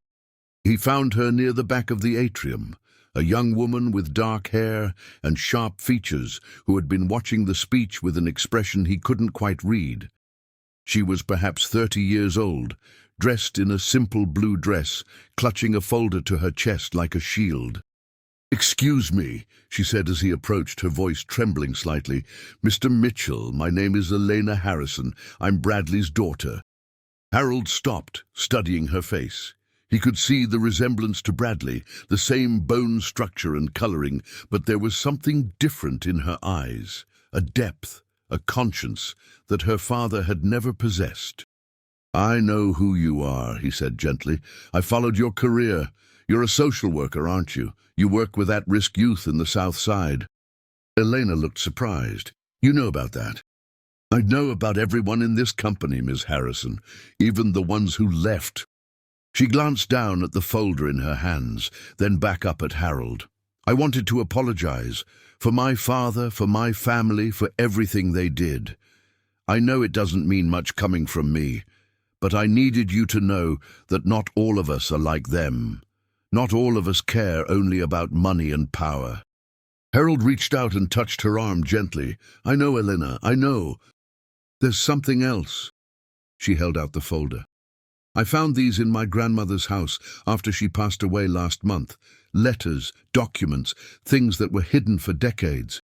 He found her near the back of the atrium, a young woman with dark hair and sharp features who had been watching the speech with an expression he couldn't quite read. She was perhaps 30 years old, dressed in a simple blue dress, clutching a folder to her chest like a shield. "Excuse me," she said as he approached, her voice trembling slightly. "Mr. Mitchell, my name is Elena Harrison. I'm Bradley's daughter." Harold stopped, studying her face. He could see the resemblance to Bradley, the same bone structure and coloring, but there was something different in her eyes, a depth, a conscience that her father had never possessed. "I know who you are," he said gently. "I followed your career. You're a social worker, aren't you? You work with at-risk youth in the South Side." Elena looked surprised. "You know about that?" "I know about everyone in this company, Miss Harrison, even the ones who left." She glanced down at the folder in her hands, then back up at Harold. "I wanted to apologize for my father, for my family, for everything they did. I know it doesn't mean much coming from me, but I needed you to know that not all of us are like them. Not all of us care only about money and power." Harold reached out and touched her arm gently. "I know, Elena, I know. There's something else." She held out the folder. "I found these in my grandmother's house after she passed away last month. Letters, documents, things that were hidden for decades.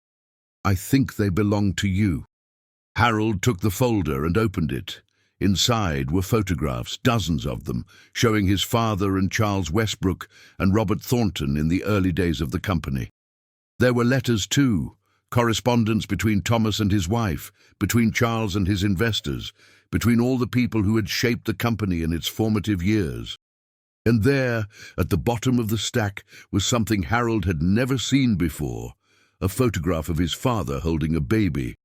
I think they belong to you." Harold took the folder and opened it. Inside were photographs, dozens of them, showing his father and Charles Westbrook and Robert Thornton in the early days of the company. There were letters too, correspondence between Thomas and his wife, between Charles and his investors, between all the people who had shaped the company in its formative years. And there, at the bottom of the stack, was something Harold had never seen before, a photograph of his father holding a baby.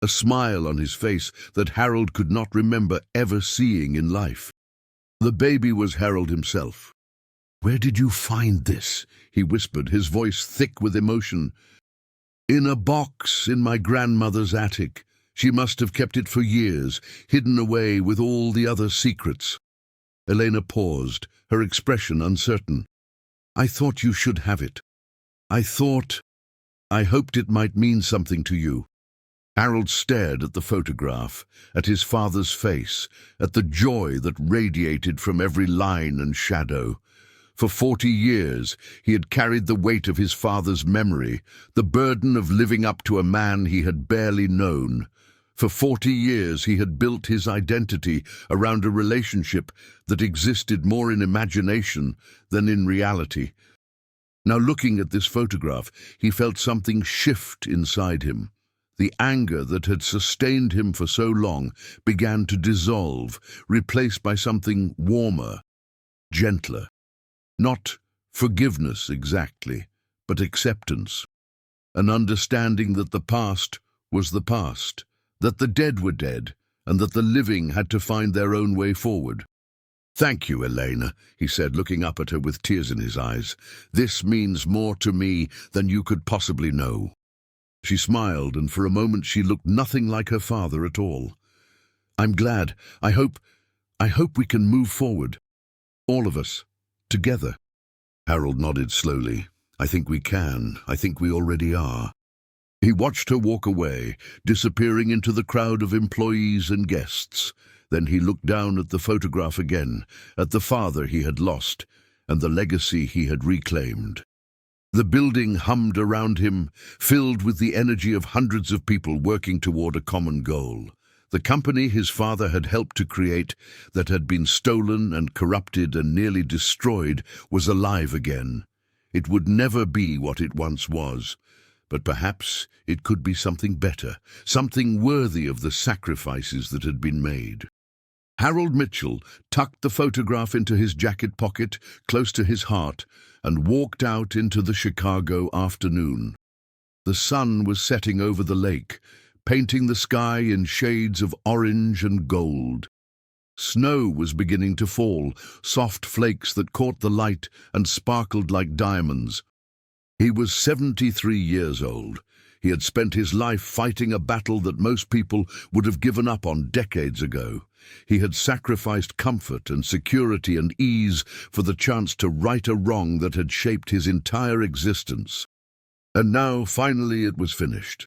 A smile on his face that Harold could not remember ever seeing in life. The baby was Harold himself. "Where did you find this?" he whispered, his voice thick with emotion. "In a box in my grandmother's attic. She must have kept it for years, hidden away with all the other secrets." Elena paused, her expression uncertain. "I thought you should have it. I hoped it might mean something to you." Harold stared at the photograph, at his father's face, at the joy that radiated from every line and shadow. For 40 years he had carried the weight of his father's memory, the burden of living up to a man he had barely known. For 40 years he had built his identity around a relationship that existed more in imagination than in reality. Now, looking at this photograph, he felt something shift inside him. The anger that had sustained him for so long began to dissolve, replaced by something warmer, gentler. Not forgiveness exactly, but acceptance. An understanding that the past was the past, that the dead were dead, and that the living had to find their own way forward. "Thank you, Elena," he said, looking up at her with tears in his eyes. "This means more to me than you could possibly know." She smiled, and for a moment she looked nothing like her father at all. "I'm glad. I hope we can move forward. All of us. Together." Harold nodded slowly. "I think we can. I think we already are." He watched her walk away, disappearing into the crowd of employees and guests. Then he looked down at the photograph again, at the father he had lost, and the legacy he had reclaimed. The building hummed around him, filled with the energy of hundreds of people working toward a common goal. The company his father had helped to create, that had been stolen and corrupted and nearly destroyed, was alive again. It would never be what it once was, but perhaps it could be something better, something worthy of the sacrifices that had been made. Harold Mitchell tucked the photograph into his jacket pocket, close to his heart, and walked out into the Chicago afternoon. The sun was setting over the lake, painting the sky in shades of orange and gold. Snow was beginning to fall, soft flakes that caught the light and sparkled like diamonds. He was 73 years old. He had spent his life fighting a battle that most people would have given up on decades ago. He had sacrificed comfort and security and ease for the chance to right a wrong that had shaped his entire existence. And now, finally, it was finished.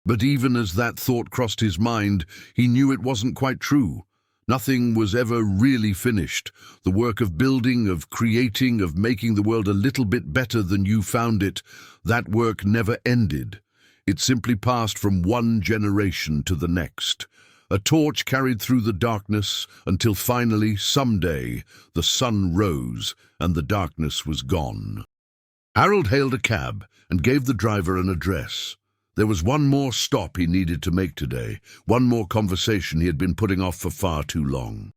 But even as that thought crossed his mind, he knew it wasn't quite true. Nothing was ever really finished. The work of building, of creating, of making the world a little bit better than you found it, that work never ended. It simply passed from one generation to the next. A torch carried through the darkness until finally, someday, the sun rose and the darkness was gone. Harold hailed a cab and gave the driver an address. There was one more stop he needed to make today, one more conversation he had been putting off for far too long.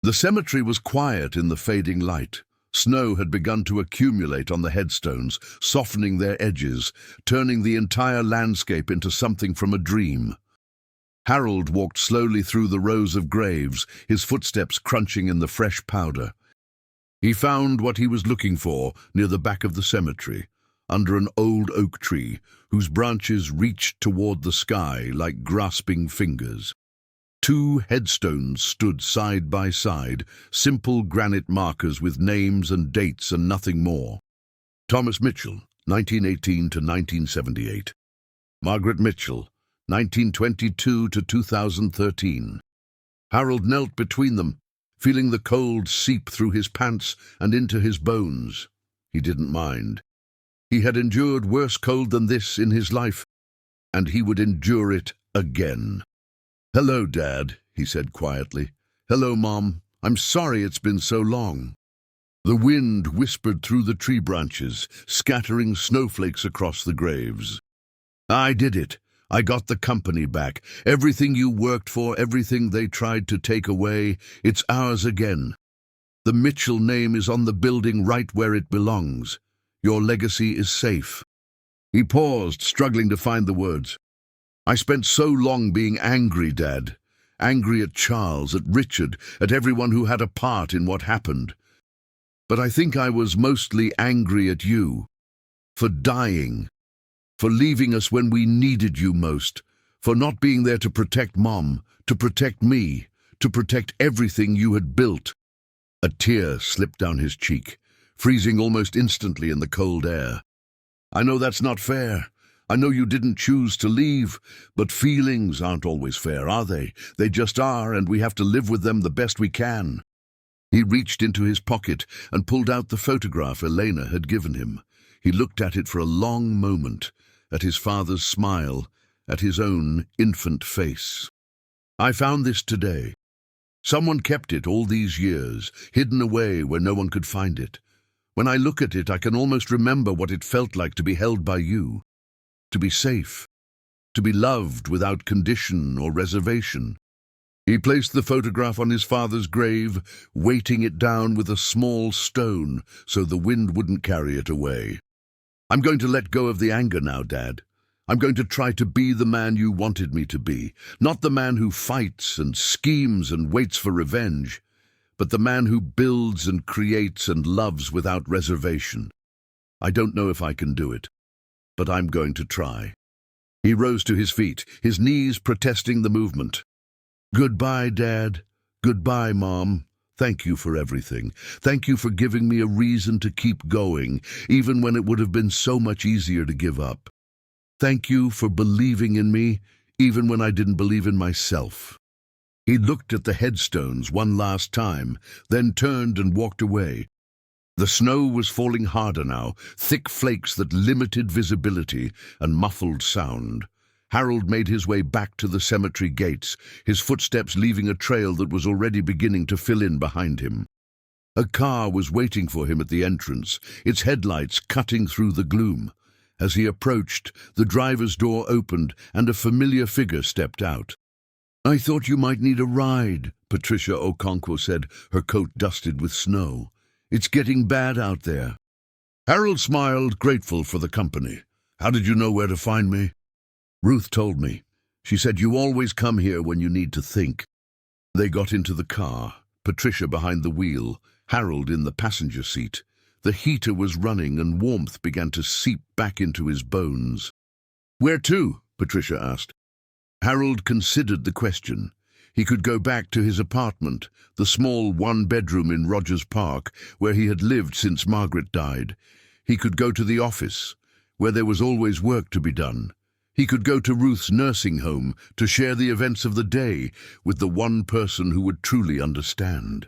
The cemetery was quiet in the fading light. Snow had begun to accumulate on the headstones, softening their edges, turning the entire landscape into something from a dream. Harold walked slowly through the rows of graves, his footsteps crunching in the fresh powder. He found what he was looking for near the back of the cemetery, under an old oak tree whose branches reached toward the sky like grasping fingers. Two headstones stood side by side, simple granite markers with names and dates and nothing more. Thomas Mitchell, 1918 to 1978. Margaret Mitchell, 1922 to 2013. Harold knelt between them, feeling the cold seep through his pants and into his bones. He didn't mind. He had endured worse cold than this in his life, and he would endure it again. "Hello, Dad," he said quietly. "Hello, Mom. I'm sorry it's been so long." The wind whispered through the tree branches, scattering snowflakes across the graves. "I did it. I got the company back. Everything you worked for, everything they tried to take away, it's ours again. The Mitchell name is on the building right where it belongs. Your legacy is safe." He paused, struggling to find the words. "I spent so long being angry, Dad. Angry at Charles, at Richard, at everyone who had a part in what happened. But I think I was mostly angry at you. For dying. For leaving us when we needed you most. For not being there to protect Mom, to protect me, to protect everything you had built." A tear slipped down his cheek, freezing almost instantly in the cold air. "I know that's not fair. I know you didn't choose to leave, but feelings aren't always fair, are they? They just are, and we have to live with them the best we can." He reached into his pocket and pulled out the photograph Elena had given him. He looked at it for a long moment, at his father's smile, at his own infant face. "I found this today. Someone kept it all these years, hidden away where no one could find it. When I look at it, I can almost remember what it felt like to be held by you, to be safe, to be loved without condition or reservation." He placed the photograph on his father's grave, weighting it down with a small stone so the wind wouldn't carry it away. "I'm going to let go of the anger now, Dad. I'm going to try to be the man you wanted me to be, not the man who fights and schemes and waits for revenge, but the man who builds and creates and loves without reservation. I don't know if I can do it, but I'm going to try." He rose to his feet, his knees protesting the movement. "Goodbye, Dad. Goodbye, Mom. Thank you for everything. Thank you for giving me a reason to keep going, even when it would have been so much easier to give up. Thank you for believing in me, even when I didn't believe in myself." He looked at the headstones one last time, then turned and walked away. The snow was falling harder now, thick flakes that limited visibility and muffled sound. Harold made his way back to the cemetery gates, his footsteps leaving a trail that was already beginning to fill in behind him. A car was waiting for him at the entrance, its headlights cutting through the gloom. As he approached, the driver's door opened and a familiar figure stepped out. "I thought you might need a ride," Patricia Okonkwo said, her coat dusted with snow. "It's getting bad out there." Harold smiled, grateful for the company. "How did you know where to find me?" "Ruth told me. She said you always come here when you need to think." They got into the car, Patricia behind the wheel, Harold in the passenger seat. The heater was running and warmth began to seep back into his bones. "Where to?" Patricia asked. Harold considered the question. He could go back to his apartment, the small one-bedroom in Rogers Park, where he had lived since Margaret died. He could go to the office, where there was always work to be done. He could go to Ruth's nursing home to share the events of the day with the one person who would truly understand.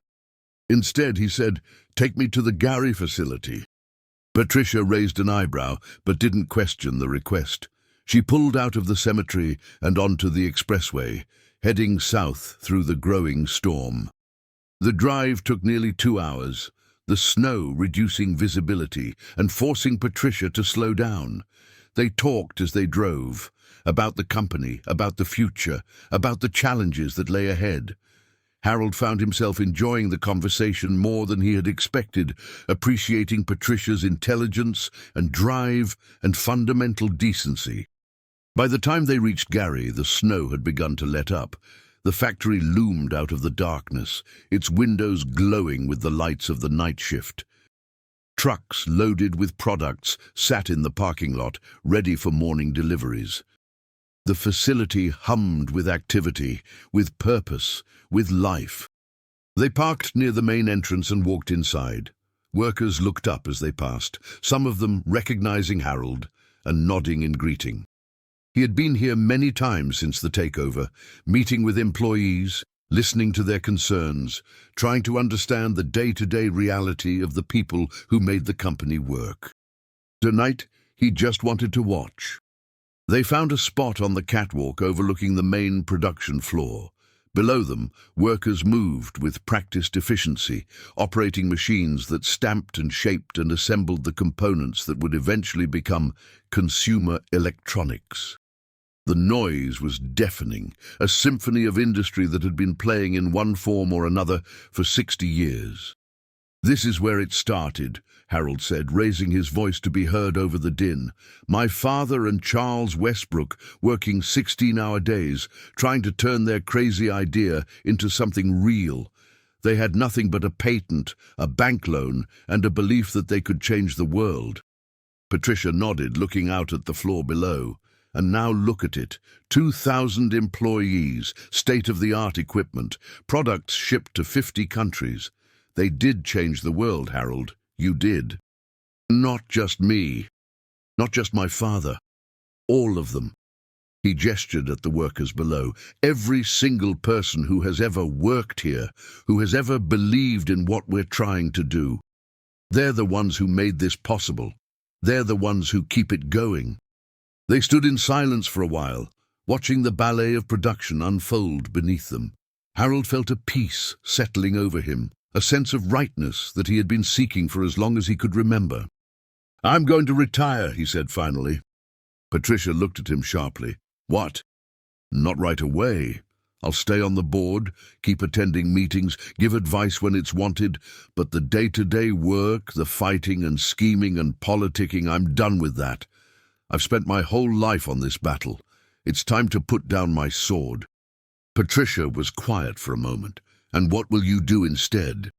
Instead, he said, "Take me to the Gary facility." Patricia raised an eyebrow, but didn't question the request. She pulled out of the cemetery and onto the expressway, heading south through the growing storm. The drive took nearly 2 hours, the snow reducing visibility and forcing Patricia to slow down. They talked as they drove, about the company, about the future, about the challenges that lay ahead. Harold found himself enjoying the conversation more than he had expected, appreciating Patricia's intelligence and drive and fundamental decency. By the time they reached Gary, the snow had begun to let up. The factory loomed out of the darkness, its windows glowing with the lights of the night shift. Trucks loaded with products sat in the parking lot, ready for morning deliveries. The facility hummed with activity, with purpose, with life. They parked near the main entrance and walked inside. Workers looked up as they passed, some of them recognizing Harold and nodding in greeting. He had been here many times since the takeover, meeting with employees, listening to their concerns, trying to understand the day-to-day reality of the people who made the company work. Tonight, he just wanted to watch. They found a spot on the catwalk overlooking the main production floor. Below them, workers moved with practiced efficiency, operating machines that stamped and shaped and assembled the components that would eventually become consumer electronics. The noise was deafening, a symphony of industry that had been playing in one form or another for 60 years. "This is where it started," Harold said, raising his voice to be heard over the din. "My father and Charles Westbrook working 16-hour days, trying to turn their crazy idea into something real. They had nothing but a patent, a bank loan, and a belief that they could change the world." Patricia nodded, looking out at the floor below. And now look at it. 2,000 employees, state-of-the-art equipment, products shipped to 50 countries. They did change the world, Harold. You did. Not just me. Not just my father. All of them. He gestured at the workers below. Every single person who has ever worked here, who has ever believed in what we're trying to do. They're the ones who made this possible. They're the ones who keep it going. They stood in silence for a while, watching the ballet of production unfold beneath them. Harold felt a peace settling over him, a sense of rightness that he had been seeking for as long as he could remember. "I'm going to retire," he said finally. Patricia looked at him sharply. "What?" "Not right away. I'll stay on the board, keep attending meetings, give advice when it's wanted, but the day-to-day work, the fighting and scheming and politicking, I'm done with that. I've spent my whole life on this battle. It's time to put down my sword." Patricia was quiet for a moment. "And what will you do instead?"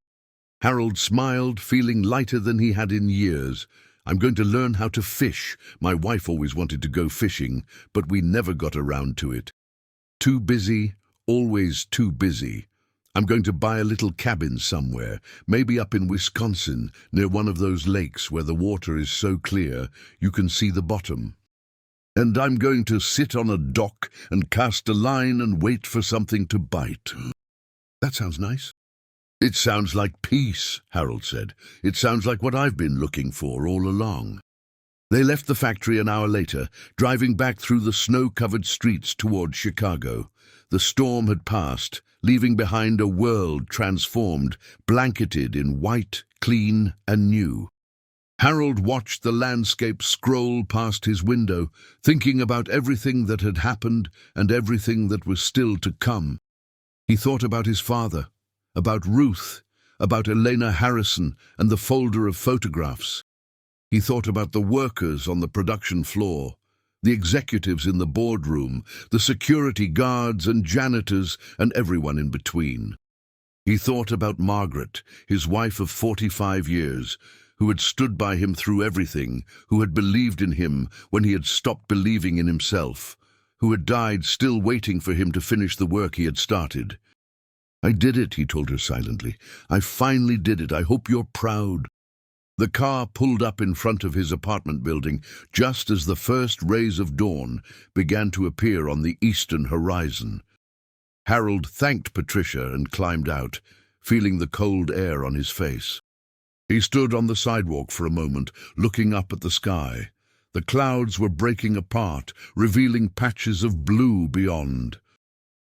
Harold smiled, feeling lighter than he had in years. "I'm going to learn how to fish. My wife always wanted to go fishing, but we never got around to it. Too busy, always too busy. I'm going to buy a little cabin somewhere, maybe up in Wisconsin, near one of those lakes where the water is so clear you can see the bottom. And I'm going to sit on a dock and cast a line and wait for something to bite." "That sounds nice." "It sounds like peace," Harold said. "It sounds like what I've been looking for all along." They left the factory an hour later, driving back through the snow-covered streets toward Chicago. The storm had passed, leaving behind a world transformed, blanketed in white, clean and new. Harold watched the landscape scroll past his window, thinking about everything that had happened and everything that was still to come. He thought about his father, about Ruth, about Elena Harrison and the folder of photographs. He thought about the workers on the production floor, the executives in the boardroom, the security guards and janitors and everyone in between. He thought about Margaret, his wife of 45 years, who had stood by him through everything, who had believed in him when he had stopped believing in himself, who had died still waiting for him to finish the work he had started. "I did it," he told her silently. "I finally did it. I hope you're proud." The car pulled up in front of his apartment building just as the first rays of dawn began to appear on the eastern horizon. Harold thanked Patricia and climbed out, feeling the cold air on his face. He stood on the sidewalk for a moment, looking up at the sky. The clouds were breaking apart, revealing patches of blue beyond.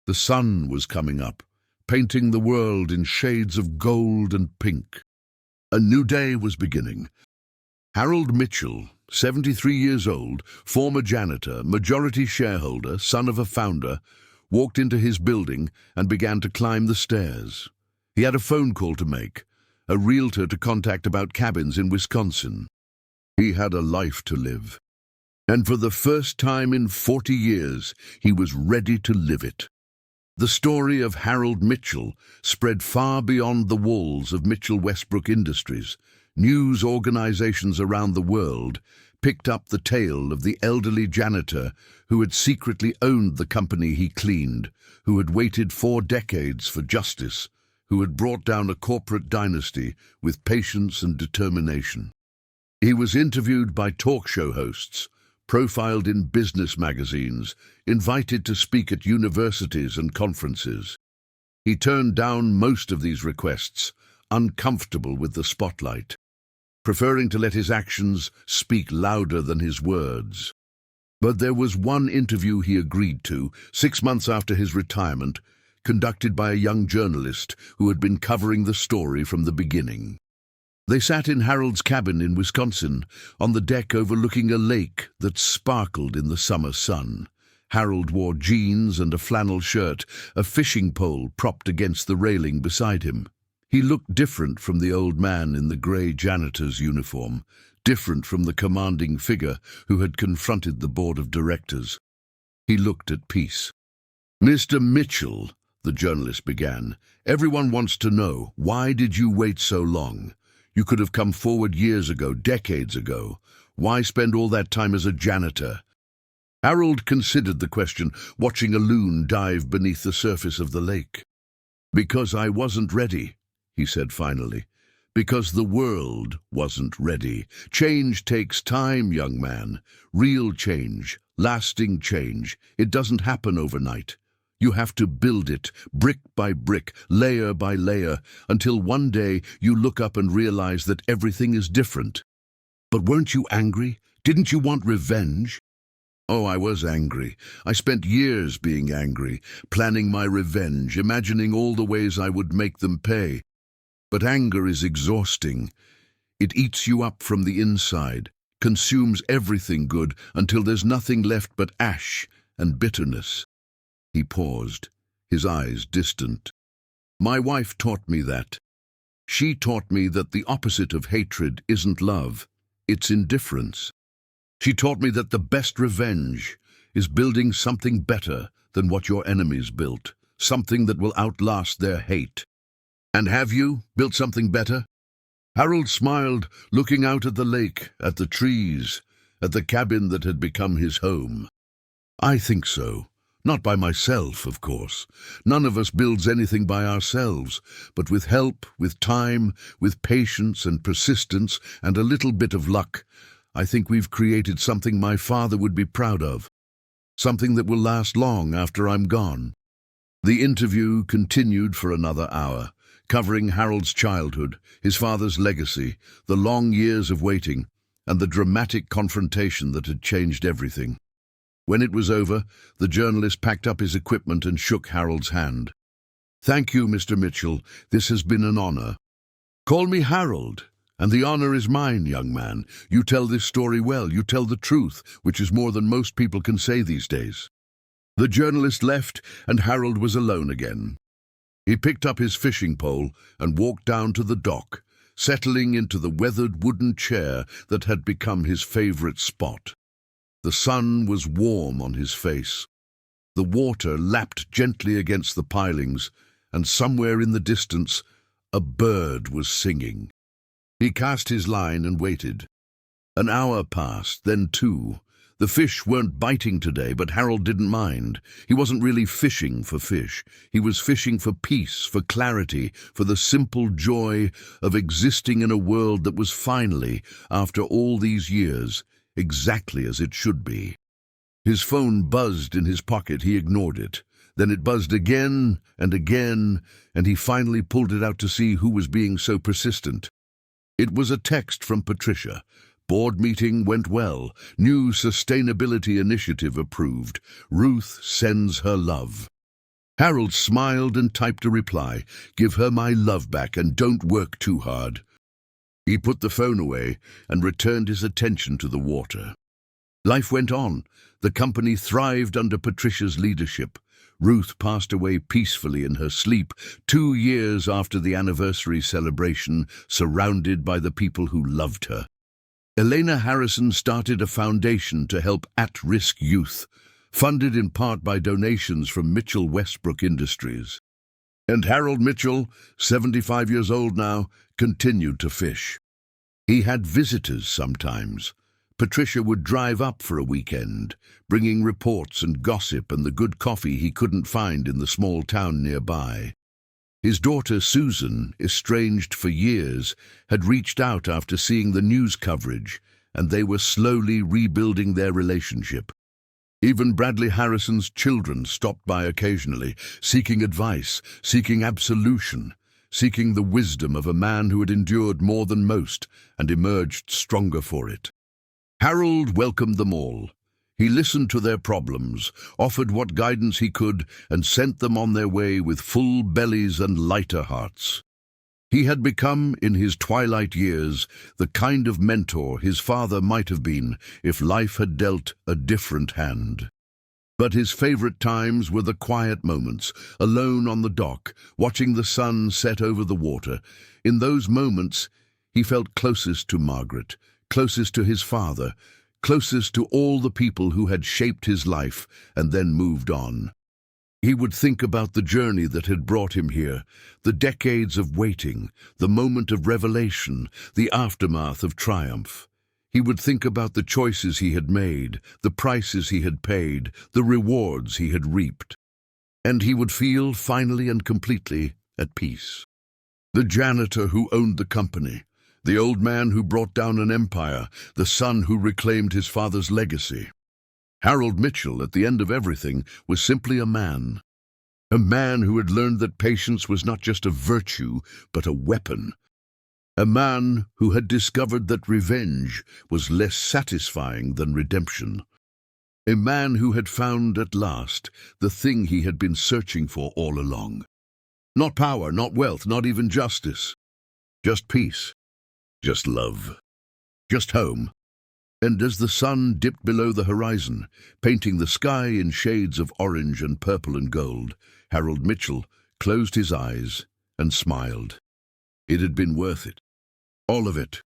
The sun was coming up, painting the world in shades of gold and pink. A new day was beginning. Harold Mitchell, 73 years old, former janitor, majority shareholder, son of a founder, walked into his building and began to climb the stairs. He had a phone call to make, a realtor to contact about cabins in Wisconsin. He had a life to live. And for the first time in 40 years, he was ready to live it. The story of Harold Mitchell spread far beyond the walls of Mitchell Westbrook Industries. News organizations around the world picked up the tale of the elderly janitor who had secretly owned the company he cleaned, who had waited 4 decades for justice, who had brought down a corporate dynasty with patience and determination. He was interviewed by talk show hosts, profiled in business magazines, invited to speak at universities and conferences. He turned down most of these requests, uncomfortable with the spotlight, preferring to let his actions speak louder than his words. But there was one interview he agreed to, 6 months after his retirement, conducted by a young journalist who had been covering the story from the beginning. They sat in Harold's cabin in Wisconsin, on the deck overlooking a lake that sparkled in the summer sun. Harold wore jeans and a flannel shirt, a fishing pole propped against the railing beside him. He looked different from the old man in the grey janitor's uniform, different from the commanding figure who had confronted the board of directors. He looked at peace. "Mr. Mitchell," the journalist began, "everyone wants to know, why did you wait so long? You could have come forward years ago, decades ago. Why spend all that time as a janitor?" Harold considered the question, watching a loon dive beneath the surface of the lake. "Because I wasn't ready," he said finally. "Because the world wasn't ready. Change takes time, young man. Real change, lasting change. It doesn't happen overnight. You have to build it, brick by brick, layer by layer, until one day you look up and realize that everything is different." "But weren't you angry? Didn't you want revenge?" "Oh, I was angry. I spent years being angry, planning my revenge, imagining all the ways I would make them pay. But anger is exhausting. It eats you up from the inside, consumes everything good until there's nothing left but ash and bitterness." He paused, his eyes distant. "My wife taught me that. She taught me that the opposite of hatred isn't love, it's indifference. She taught me that the best revenge is building something better than what your enemies built, something that will outlast their hate." "And have you built something better?" Harold smiled, looking out at the lake, at the trees, at the cabin that had become his home. "I think so. Not by myself, of course. None of us builds anything by ourselves, but with help, with time, with patience and persistence and a little bit of luck, I think we've created something my father would be proud of. Something that will last long after I'm gone." The interview continued for another hour, covering Harold's childhood, his father's legacy, the long years of waiting, and the dramatic confrontation that had changed everything. When it was over, the journalist packed up his equipment and shook Harold's hand. "Thank you, Mr. Mitchell. This has been an honor." "Call me Harold, and the honor is mine, young man. You tell this story well. You tell the truth, which is more than most people can say these days." The journalist left, and Harold was alone again. He picked up his fishing pole and walked down to the dock, settling into the weathered wooden chair that had become his favorite spot. The sun was warm on his face. The water lapped gently against the pilings, and somewhere in the distance, a bird was singing. He cast his line and waited. An hour passed, then two. The fish weren't biting today, but Harold didn't mind. He wasn't really fishing for fish. He was fishing for peace, for clarity, for the simple joy of existing in a world that was finally, after all these years, exactly as it should be. His phone buzzed in his pocket. He ignored it. Then it buzzed again, and he finally pulled it out to see who was being so persistent. It was a text from Patricia. Board meeting went well. New sustainability initiative approved. Ruth sends her love. Harold smiled and typed a reply. Give her my love back and don't work too hard. He put the phone away and returned his attention to the water. Life went on. The company thrived under Patricia's leadership. Ruth passed away peacefully in her sleep 2 years after the anniversary celebration, surrounded by the people who loved her. Elena Harrison started a foundation to help at-risk youth, funded in part by donations from Mitchell Westbrook Industries. And Harold Mitchell, 75 years old now, continued to fish. He had visitors sometimes. Patricia would drive up for a weekend, bringing reports and gossip and the good coffee he couldn't find in the small town nearby. His daughter Susan, estranged for years, had reached out after seeing the news coverage, and they were slowly rebuilding their relationship. Even Bradley Harrison's children stopped by occasionally, seeking advice, seeking absolution, seeking the wisdom of a man who had endured more than most and emerged stronger for it. Harold welcomed them all. He listened to their problems, offered what guidance he could, and sent them on their way with full bellies and lighter hearts. He had become, in his twilight years, the kind of mentor his father might have been if life had dealt a different hand. But his favorite times were the quiet moments, alone on the dock, watching the sun set over the water. In those moments, he felt closest to Margaret, closest to his father, closest to all the people who had shaped his life and then moved on. He would think about the journey that had brought him here, the decades of waiting, the moment of revelation, the aftermath of triumph. He would think about the choices he had made, the prices he had paid, the rewards he had reaped. And he would feel, finally and completely, at peace. The janitor who owned the company, the old man who brought down an empire, the son who reclaimed his father's legacy. Harold Mitchell, at the end of everything, was simply a man who had learned that patience was not just a virtue, but a weapon. A man who had discovered that revenge was less satisfying than redemption. A man who had found at last the thing he had been searching for all along. Not power, not wealth, not even justice. Just peace. Just love. Just home. And as the sun dipped below the horizon, painting the sky in shades of orange and purple and gold, Harold Mitchell closed his eyes and smiled. It had been worth it. All of it.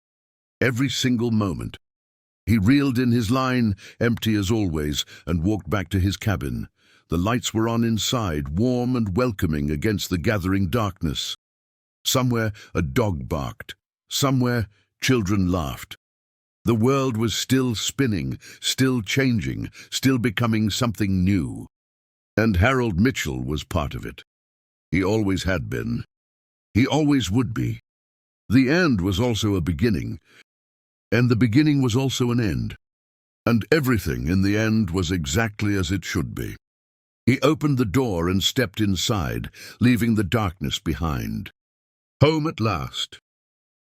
Every single moment. He reeled in his line, empty as always, and walked back to his cabin. The lights were on inside, warm and welcoming against the gathering darkness. Somewhere a dog barked. Somewhere children laughed. The world was still spinning, still changing, still becoming something new. And Harold Mitchell was part of it. He always had been. He always would be. The end was also a beginning, and the beginning was also an end. And everything in the end was exactly as it should be. He opened the door and stepped inside, leaving the darkness behind. Home at last.